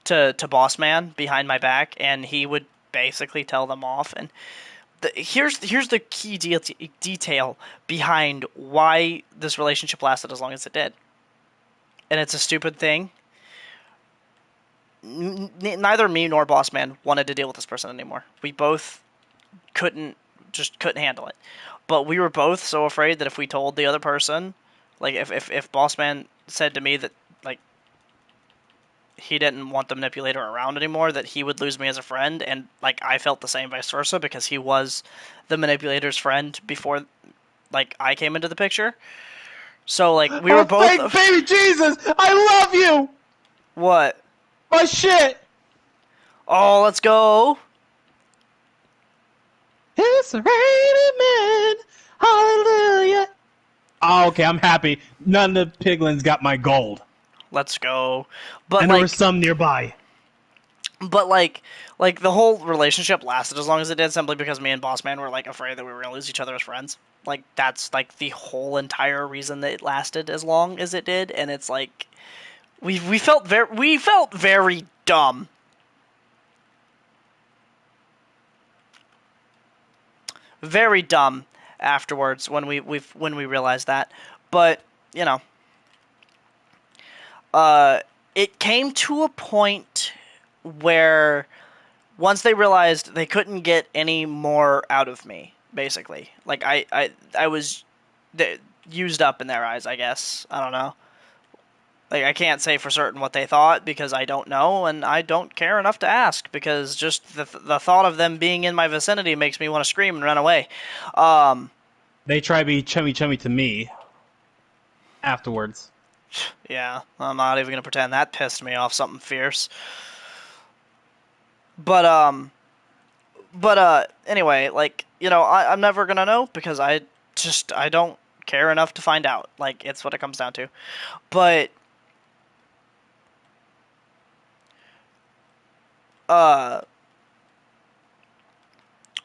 to boss man behind my back, and he would basically tell them off. And here's the key detail behind why this relationship lasted as long as it did. And it's a stupid thing. Neither me nor boss man wanted to deal with this person anymore. We both couldn't couldn't handle it. But we were both so afraid that if we told the other person, like if boss man said to me that like he didn't want the manipulator around anymore, that he would lose me as a friend, and like I felt the same vice versa because he was the manipulator's friend before like I came into the picture. So like we were Oh, both thank baby Jesus! I love you! what? My shit! Oh, let's go. It's raining men! Hallelujah! Oh, okay, I'm happy. None of the piglins got my gold. Let's go. But And there were like some nearby. but like the whole relationship lasted as long as it did simply because me and boss man were like afraid that we were going to lose each other as friends. Like that's like the whole entire reason that it lasted as long as it did, and it's like we felt very dumb. Very dumb afterwards when we realized that. But, you know, uh it came to a point where once they realized they couldn't get any more out of me, basically. Like I was used up in their eyes, I guess. I don't know. Like I can't say for certain what they thought because I don't know, and I don't care enough to ask because just the thought of them being in my vicinity makes me want to scream and run away. Um, They try to be chummy chummy to me afterwards. yeah, I'm not even gonna pretend that pissed me off something fierce. But anyway, like I'm never gonna know because I don't care enough to find out. Like it's what it comes down to. But uh,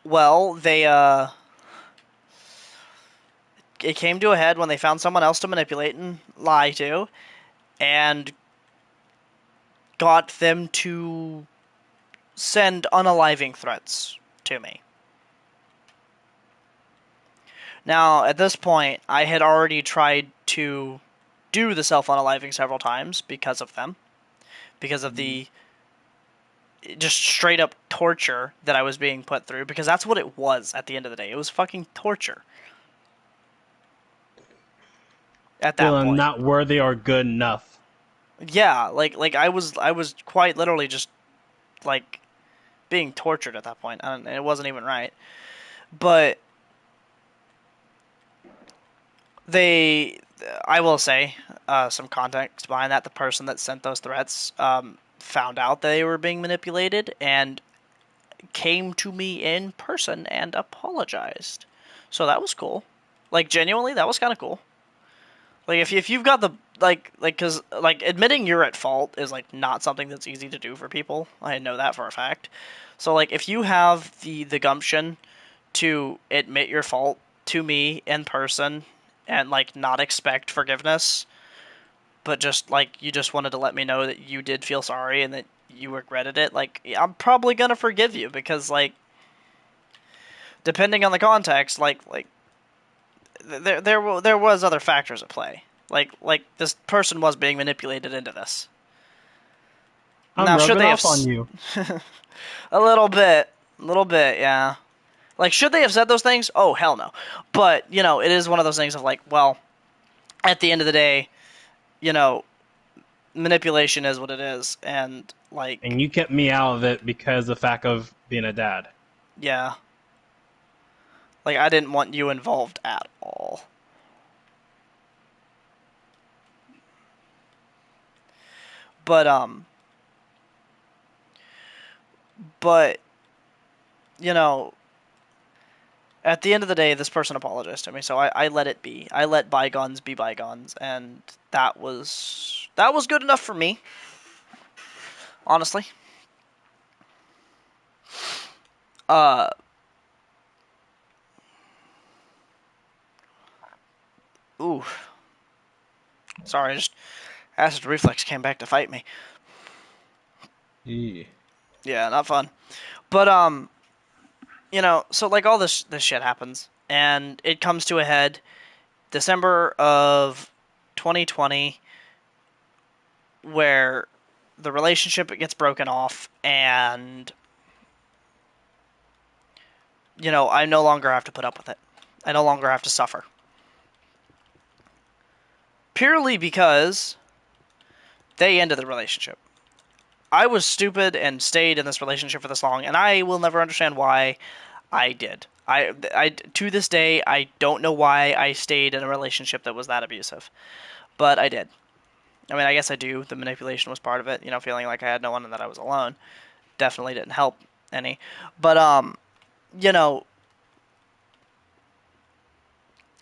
well, it came to a head when they found someone else to manipulate and lie to, and got them to send unaliving threats to me. Now, at this point, I had already tried to do the self-unaliving several times because of them, because of the just straight up torture that I was being put through, because that's what it was at the end of the day. It was fucking torture at that Feeling point. not worthy or good enough. Yeah, like I was quite literally just like being tortured at that point, and it wasn't even right. But they, I will say, some context behind that. The person that sent those threats found out they were being manipulated and came to me in person and apologized. So that was cool. Like genuinely, that was kind of cool. Like if you've got the because like admitting you're at fault is like not something that's easy to do for people. I know that for a fact. So like if you have the gumption to admit your fault to me in person and like not expect forgiveness, but just like you just wanted to let me know that you did feel sorry and that you regretted it, like I'm probably gonna forgive you because like depending on the context, like there was other factors at play. Like this person was being manipulated into this. I'm Now, should rubbing they have off on you. a little bit, yeah. Like, should they have said those things? Oh, hell no. But you know, it is one of those things of like, well, at the end of the day, you know, manipulation is what it is, and like, And you kept me out of it because of the fact of being a dad. yeah, like I didn't want you involved at all. But but you know, at the end of the day, this person apologized to me, so I let it be. I let bygones be bygones, and that was good enough for me, honestly. Uh, ooh, sorry, just acid reflex came back to fight me. Yeah. Yeah, not fun. But so like all this shit happens, and it comes to a head December of 2020, where the relationship gets broken off, and I no longer have to put up with it. I no longer have to suffer. Purely because they ended the relationship. I was stupid and stayed in this relationship for this long, and I will never understand why I did. To this day, I don't know why I stayed in a relationship that was that abusive, but I did. I mean, I guess I do. The manipulation was part of it. Feeling like I had no one and that I was alone definitely didn't help any. But you know,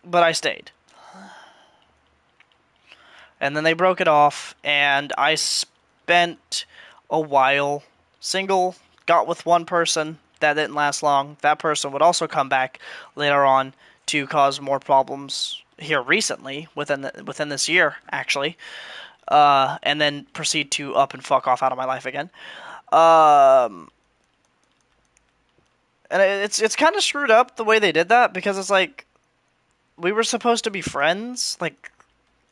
but I stayed. And then they broke it off, and I spent a while single, got with one person. That didn't last long. That person would also come back later on to cause more problems here recently, within this year, actually, and then proceed to up and fuck off out of my life again. Um, and it's kind of screwed up the way they did that, because it's like we were supposed to be friends, like,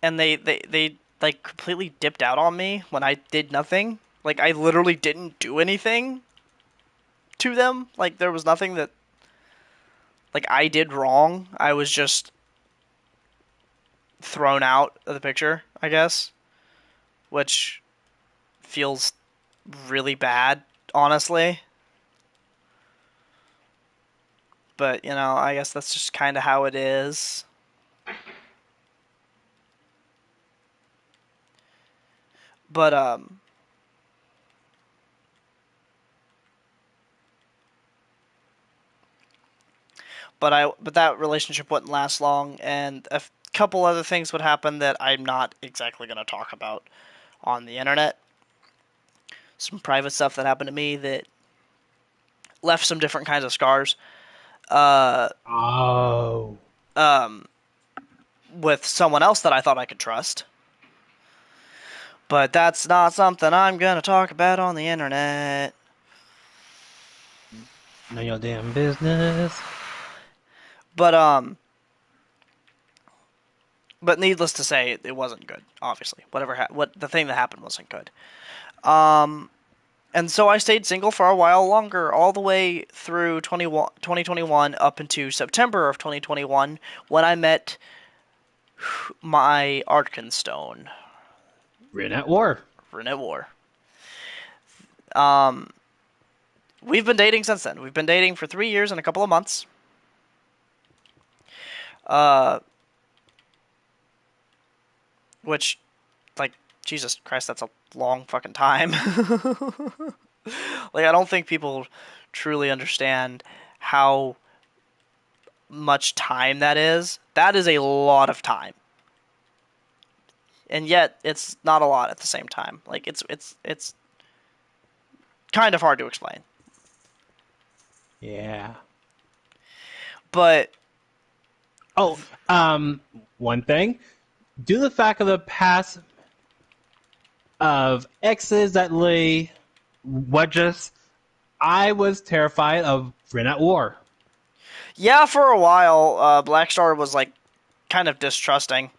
and they like completely dipped out on me when I did nothing. Like I literally didn't do anything to them. Like there was nothing that like I did wrong. I was just thrown out of the picture, I guess, which feels really bad, honestly. But, I guess that's just kind of how it is. But but that relationship wouldn't last long, and a couple other things would happen that I'm not exactly going to talk about on the internet. Some private stuff that happened to me that left some different kinds of scars. Uh, Oh. with someone else that I thought I could trust. But that's not something I'm gonna talk about on the internet. None of your damn business. But but needless to say, it wasn't good. Obviously, what the thing that happened wasn't good. Um, and so I stayed single for a while longer, all the way through 2021 up into September of 2021, when I met my Arkenstone, We're at war. Renette War. Um, we've been dating since then. We've been dating for 3 years and a couple of months. Uh, which, like, Jesus Christ, that's a long fucking time. Like, I don't think people truly understand how much time that is. That is a lot of time. And yet it's not a lot at the same time. Like it's kind of hard to explain. Yeah. But Oh, one thing. Due to the fact of the past of exes that lay wedges, I was terrified of Friend at War. yeah, for a while, Blackstar was like kind of distrusting,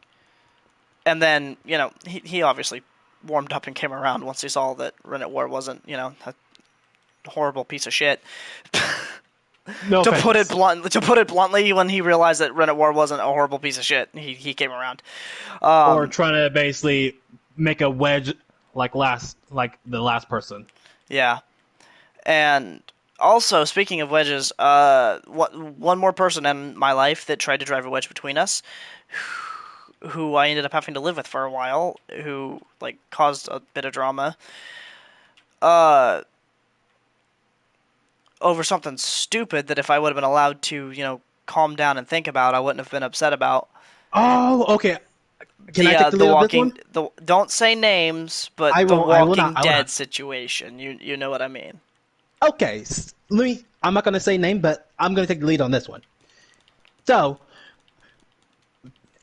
and then he obviously warmed up and came around once he saw that Rennet War wasn't a horrible piece of shit. No offense. To put it bluntly, when he realized that Rennet War wasn't a horrible piece of shit, he came around. Or trying to basically make a wedge like the last person. Yeah, and also speaking of wedges, one more person in my life that tried to drive a wedge between us, who I ended up having to live with for a while, who like caused a bit of drama, uh, over something stupid that if I would have been allowed to, calm down and think about, I wouldn't have been upset about. Oh, okay. Can I take the The lead on this one? Walking the don't say names, but I the will. I will not. Walking I will Dead not. situation. You know what I mean? Okay. Let me. I'm not going to say name, but I'm going to take the lead on this one. So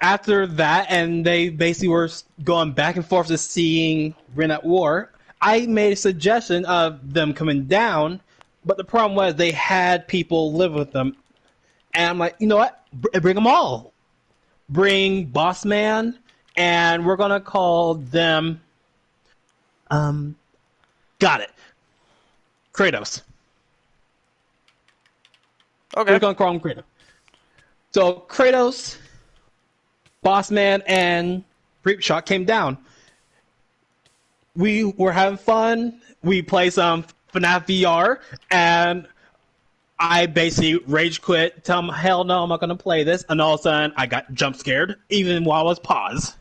after that, and they basically were going back and forth to seeing Ren at War. I made a suggestion of them coming down, but the problem was they had people live with them, and I'm like, you know what? Bring them all. Bring Boss Man, and we're gonna call them. Um, got it. Kratos. We're Okay. gonna call him Kratos. So Kratos, Boss Man, and Creep Shot came down. We were having fun. We played some FNAF VR, and I basically rage quit. Tell them, hell no, I'm not gonna play this. And all of a sudden, I got jump scared, even while I was paused.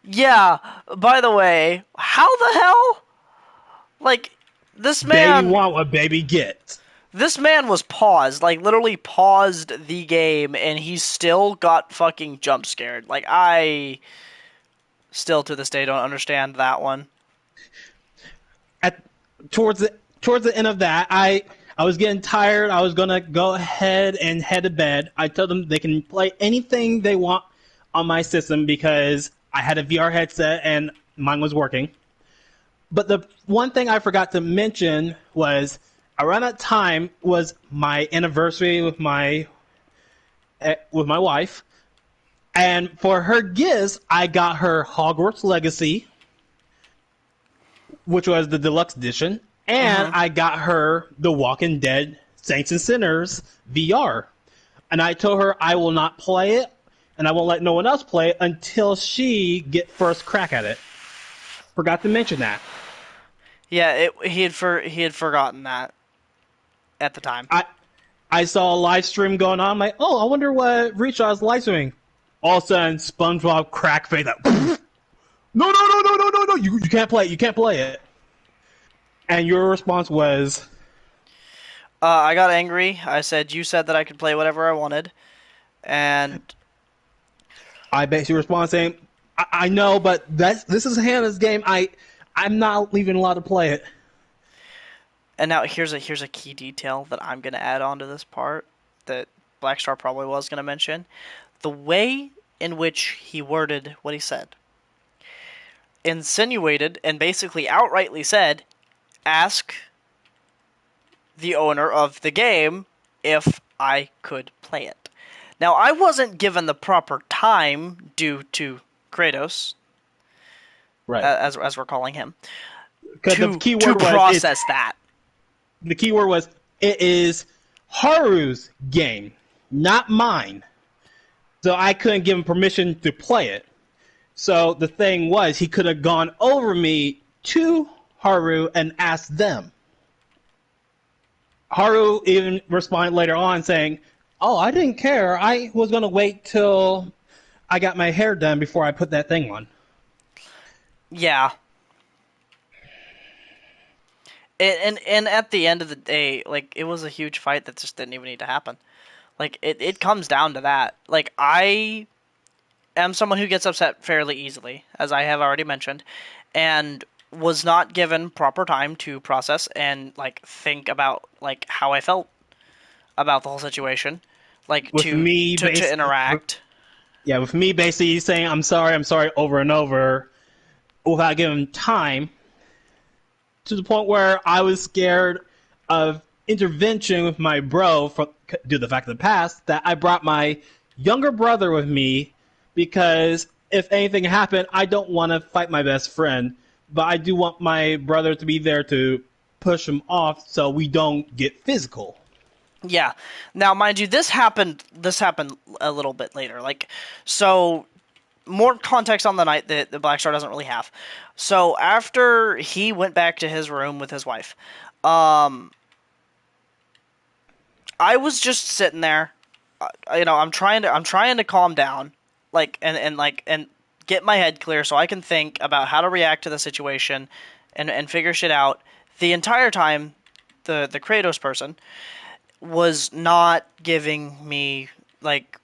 Yeah. By the way, how the hell? Like this Baby man want what baby gets. This man was paused, like literally paused the game, and he still got fucking jump scared. Like I still to this day don't understand that one. At towards the end of that, I was getting tired. I was gonna go ahead and head to bed. I told them they can play anything they want on my system because I had a VR headset and mine was working. But the one thing I forgot to mention was around that time was my anniversary with my wife, and for her gifts, I got her Hogwarts Legacy, which was the deluxe edition, and Mm-hmm. I got her The Walking Dead Saints and Sinners VR. And I told her I will not play it, and I won't let no one else play it until she get first crack at it. Forgot to mention that. Yeah, he had forgotten that at the time. I I saw a live stream going on. I'm like, oh, I wonder what Reshaw's live streaming. All of a sudden, SpongeBob crack face up. No, no, no, no, no, no, no! You can't play it. You can't play it. And your response was, I got angry. I said you said that I could play whatever I wanted, and I basically respond saying, I know, but this is Hannah's game. I'm not even allowed to play it. now here's a key detail that I'm gonna add on to this part that Blackstar probably was gonna mention. The way in which he worded what he said. insinuated and basically outrightly said, ask the owner of the game if I could play it. Now, I wasn't given the proper time due to Kratos, Right. as we're calling him, Because the key to word was it's process that. the key word was it is Haru's game, not mine. So I couldn't give him permission to play it. So the thing was, he could have gone over me to Haru and asked them. Haru even responded later on saying, "Oh, I didn't care. I was going to wait till I got my hair done before I put that thing on." Yeah. And at the end of the day, like, it was a huge fight that just didn't even need to happen. Like, it comes down to that. Like, I am someone who gets upset fairly easily, as I have already mentioned, and was not given proper time to process and, like, think about, like, how I felt about the whole situation, like, With me, to interact. with me basically saying I'm sorry over and over without giving him time, to the point where I was scared of intervention with my bro due to the fact of the past that I brought my younger brother with me because if anything happened, I don't want to fight my best friend, but I do want my brother to be there to push him off so we don't get physical. Yeah. Now, mind you, this happened. This happened a little bit later. Like, so more context on the night that the Black Star doesn't really have. So after he went back to his room with his wife, um, I was just sitting there. I'm trying to calm down, like, and get my head clear so I can think about how to react to the situation, and figure shit out. The entire time, the Kratos person was not giving me, like,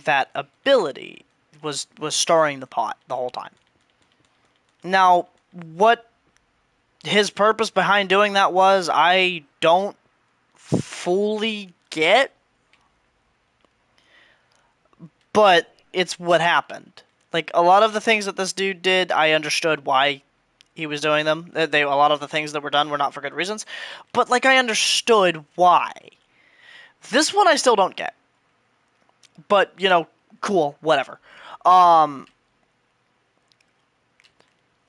that ability. Was stirring the pot the whole time. Now, what his purpose behind doing that was, I don't fully get, but it's what happened. Like, a lot of the things that this dude did, I understood why he was doing them. A lot of the things that were done were not for good reasons, but, like, I understood why. This one I still don't get. But, cool, whatever. Um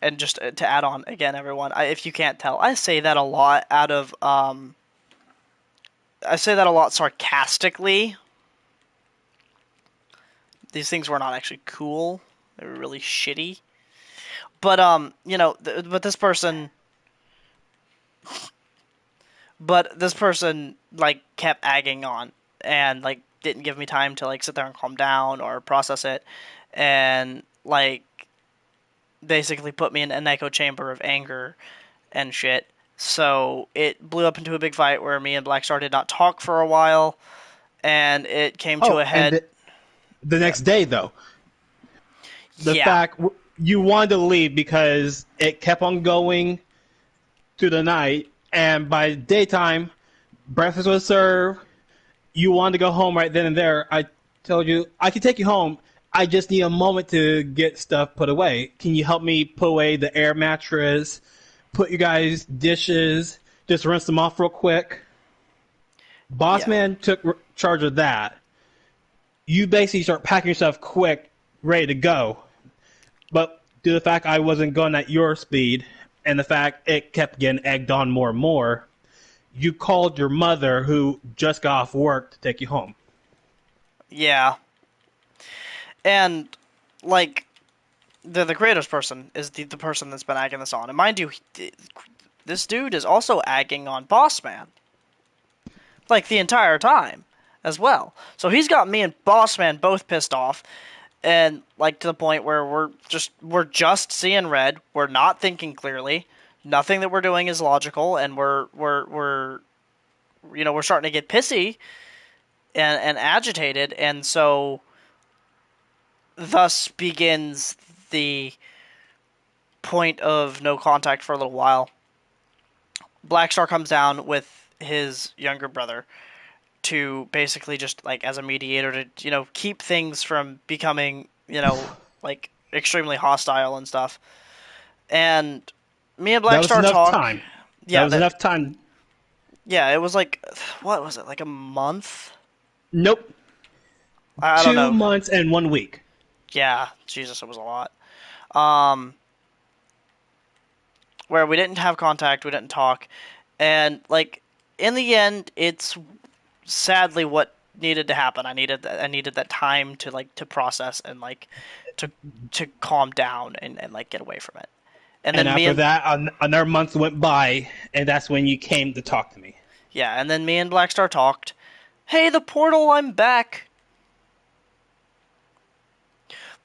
and just to add on again, everyone, if you can't tell, I say that a lot I say that a lot sarcastically. These things were not actually cool. They were really shitty. But but this person, like, kept agging on, and, like, didn't give me time to, like, sit there and calm down or process it, and, like, basically put me in an echo chamber of anger and shit. So it blew up into a big fight where me and Black Star did not talk for a while, and it came to Oh, a and head. the Yeah. next day though, the Yeah. fact you wanted to leave because it kept on going through the night, and by daytime, breakfast was served. You wanted to go home right then and there. I told you I could take you home. I just need a moment to get stuff put away. Can you help me put away the air mattress? Put you guys dishes, just rinse them off real quick. Yeah. Bossman took charge of that. You basically start packing yourself quick, ready to go. But due to the fact I wasn't going at your speed, and the fact it kept getting egged on more and more, you called your mother, who just got off work, to take you home. Yeah. And, like, the Kratos person is the person that's been agging this on. And mind you, this dude is also agging on Bossman, like, the entire time as well. So he's got me and Bossman both pissed off, and, like, to the point where we're just seeing red. We're not thinking clearly. Nothing that we're doing is logical, and we're starting to get pissy and agitated, and so thus begins the point of no contact for a little while. Blackstar comes down with his younger brother to basically just, like, as a mediator to, keep things from becoming, like, extremely hostile and stuff. and me and That was Blackstar enough talk. time. That Yeah, was enough time. yeah, it was like, what was it, like a month? Nope. I don't Two know. months and 1 week. Yeah, Jesus, it was a lot. Um, where we didn't have contact, we didn't talk, and like in the end, it's sadly what needed to happen. I needed that time to like to process and like to to calm down and like get away from it. And And then me after and that, another month went by, and that's when you came to talk to me. yeah, and then me and Blackstar talked. Hey, the portal, I'm back.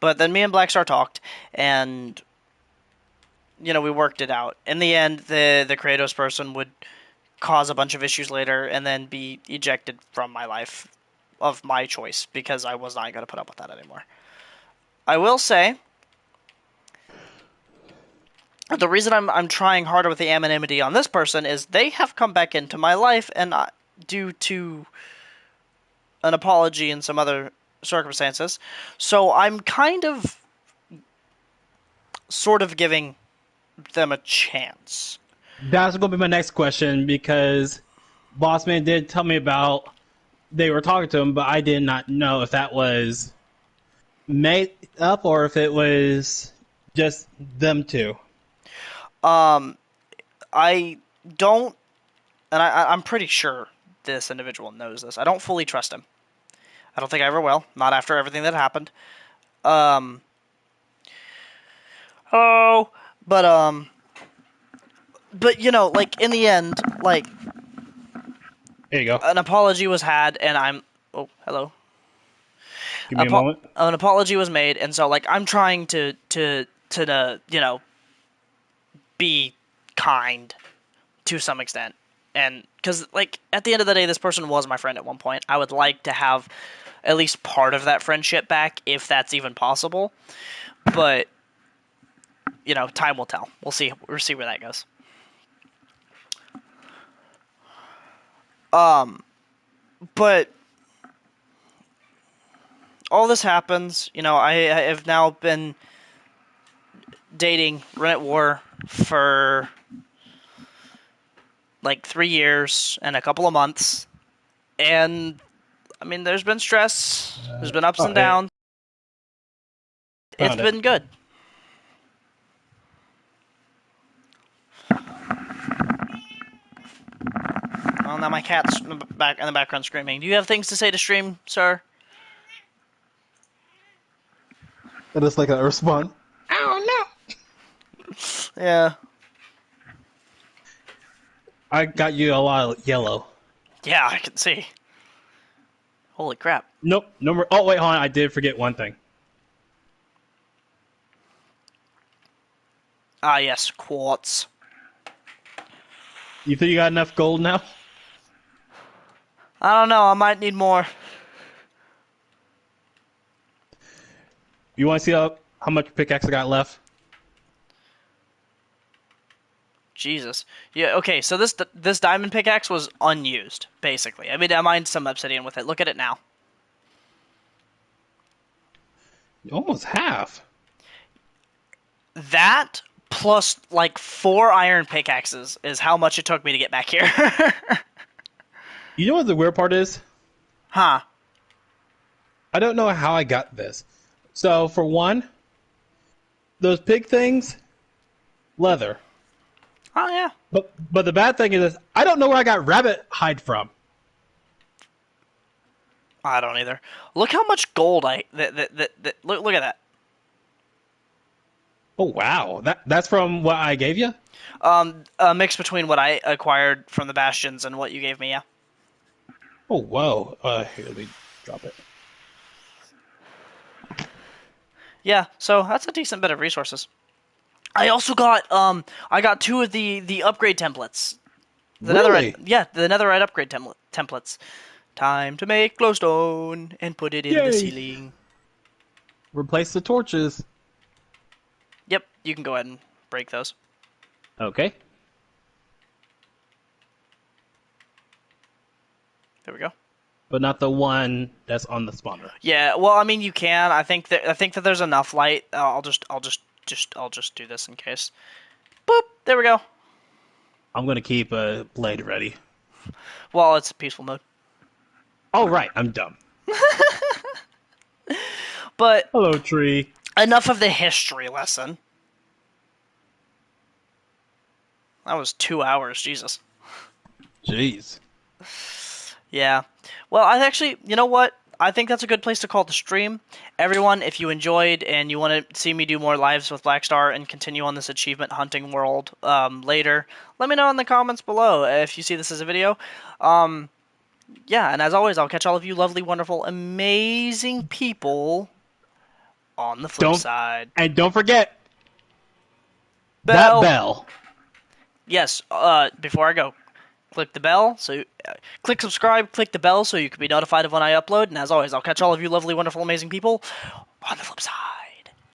But then me and Blackstar talked, and we worked it out. In the end, the Kratos person would cause a bunch of issues later, and then be ejected from my life of my choice because I was not going to put up with that anymore. I will say the reason I'm trying harder with the anonymity on this person is they have come back into my life, and due to an apology and some other circumstances, so I'm kind of sort of giving them a chance. That's going to be my next question because Bossman did tell me about they were talking to him, but I did not know if that was made up or if it was just them two. Um, I don't, and I'm pretty sure this individual knows this. I don't fully trust him. I don't think I ever will. Not after everything that happened. Um, oh, but like in the end, like Here you go. an apology was had, and I'm. Oh, hello. Give me a moment. An apology was made, and so like I'm trying to be kind to some extent, and because like at the end of the day, this person was my friend at one point. I would like to have at least part of that friendship back, if that's even possible. But time will tell. We'll see. We'll see where that goes. But all this happens. I have now been dating Run at War for like 3 years and a couple of months, and I mean, there's been stress, there's been ups Oh, and downs. It's found it. been good. Well, now my cat's in the background screaming. Do you have things to say to stream, sir? And it's like a response. Yeah. I got you a lot of yellow. Yeah, I can see. Holy crap. Nope. No more. Oh, wait, hold on. I did forget one thing. Ah, yes, quartz. You think you got enough gold now? I don't know, I might need more. You want to see how much pickaxe I got left? Jesus. Yeah, okay, so this diamond pickaxe was unused, basically. I mean, I mined some obsidian with it. Look at it now. Almost half. That plus like 4 iron pickaxes is how much it took me to get back here. You know what the weird part is? Huh. I don't know how I got this. So, for one, those pig things, leather. Oh, yeah. But the bad thing is, I don't know where I got rabbit hide from. I don't either. Look how much gold look at that. Oh wow, that's from what I gave you. A mix between what I acquired from the bastions and what you gave me, yeah. Oh whoa. Here, let me drop it. Yeah, so that's a decent bit of resources. I also got I got 2 of the upgrade templates. The Really? the netherite upgrade templates. Time to make glowstone and put it in the Yay! ceiling. Replace the torches. Yep, you can go ahead and break those. Okay. There we go. But not the one that's on the spawner. Yeah, well, I mean, you can. I think that there's enough light. I'll just I'll just do this in case. Boop. There we go. I'm gonna keep a blade ready. Well, it's peaceful mode. Oh right, I'm dumb. But Hello, tree. enough of the history lesson. That was 2 hours. Jesus. Jeez. Yeah. Well, I actually, you know what? I think that's a good place to call the stream. Everyone, if you enjoyed and you want to see me do more lives with Blackstar and continue on this achievement hunting world later, let me know in the comments below if you see this as a video. Yeah, and as always, I'll catch all of you lovely, wonderful, amazing people on the flip Don't side. and don't forget that Bell. bell. Yes. Before I go, click the bell. So, click subscribe. Click the bell so you can be notified of when I upload. And as always, I'll catch all of you lovely, wonderful, amazing people on the flip side.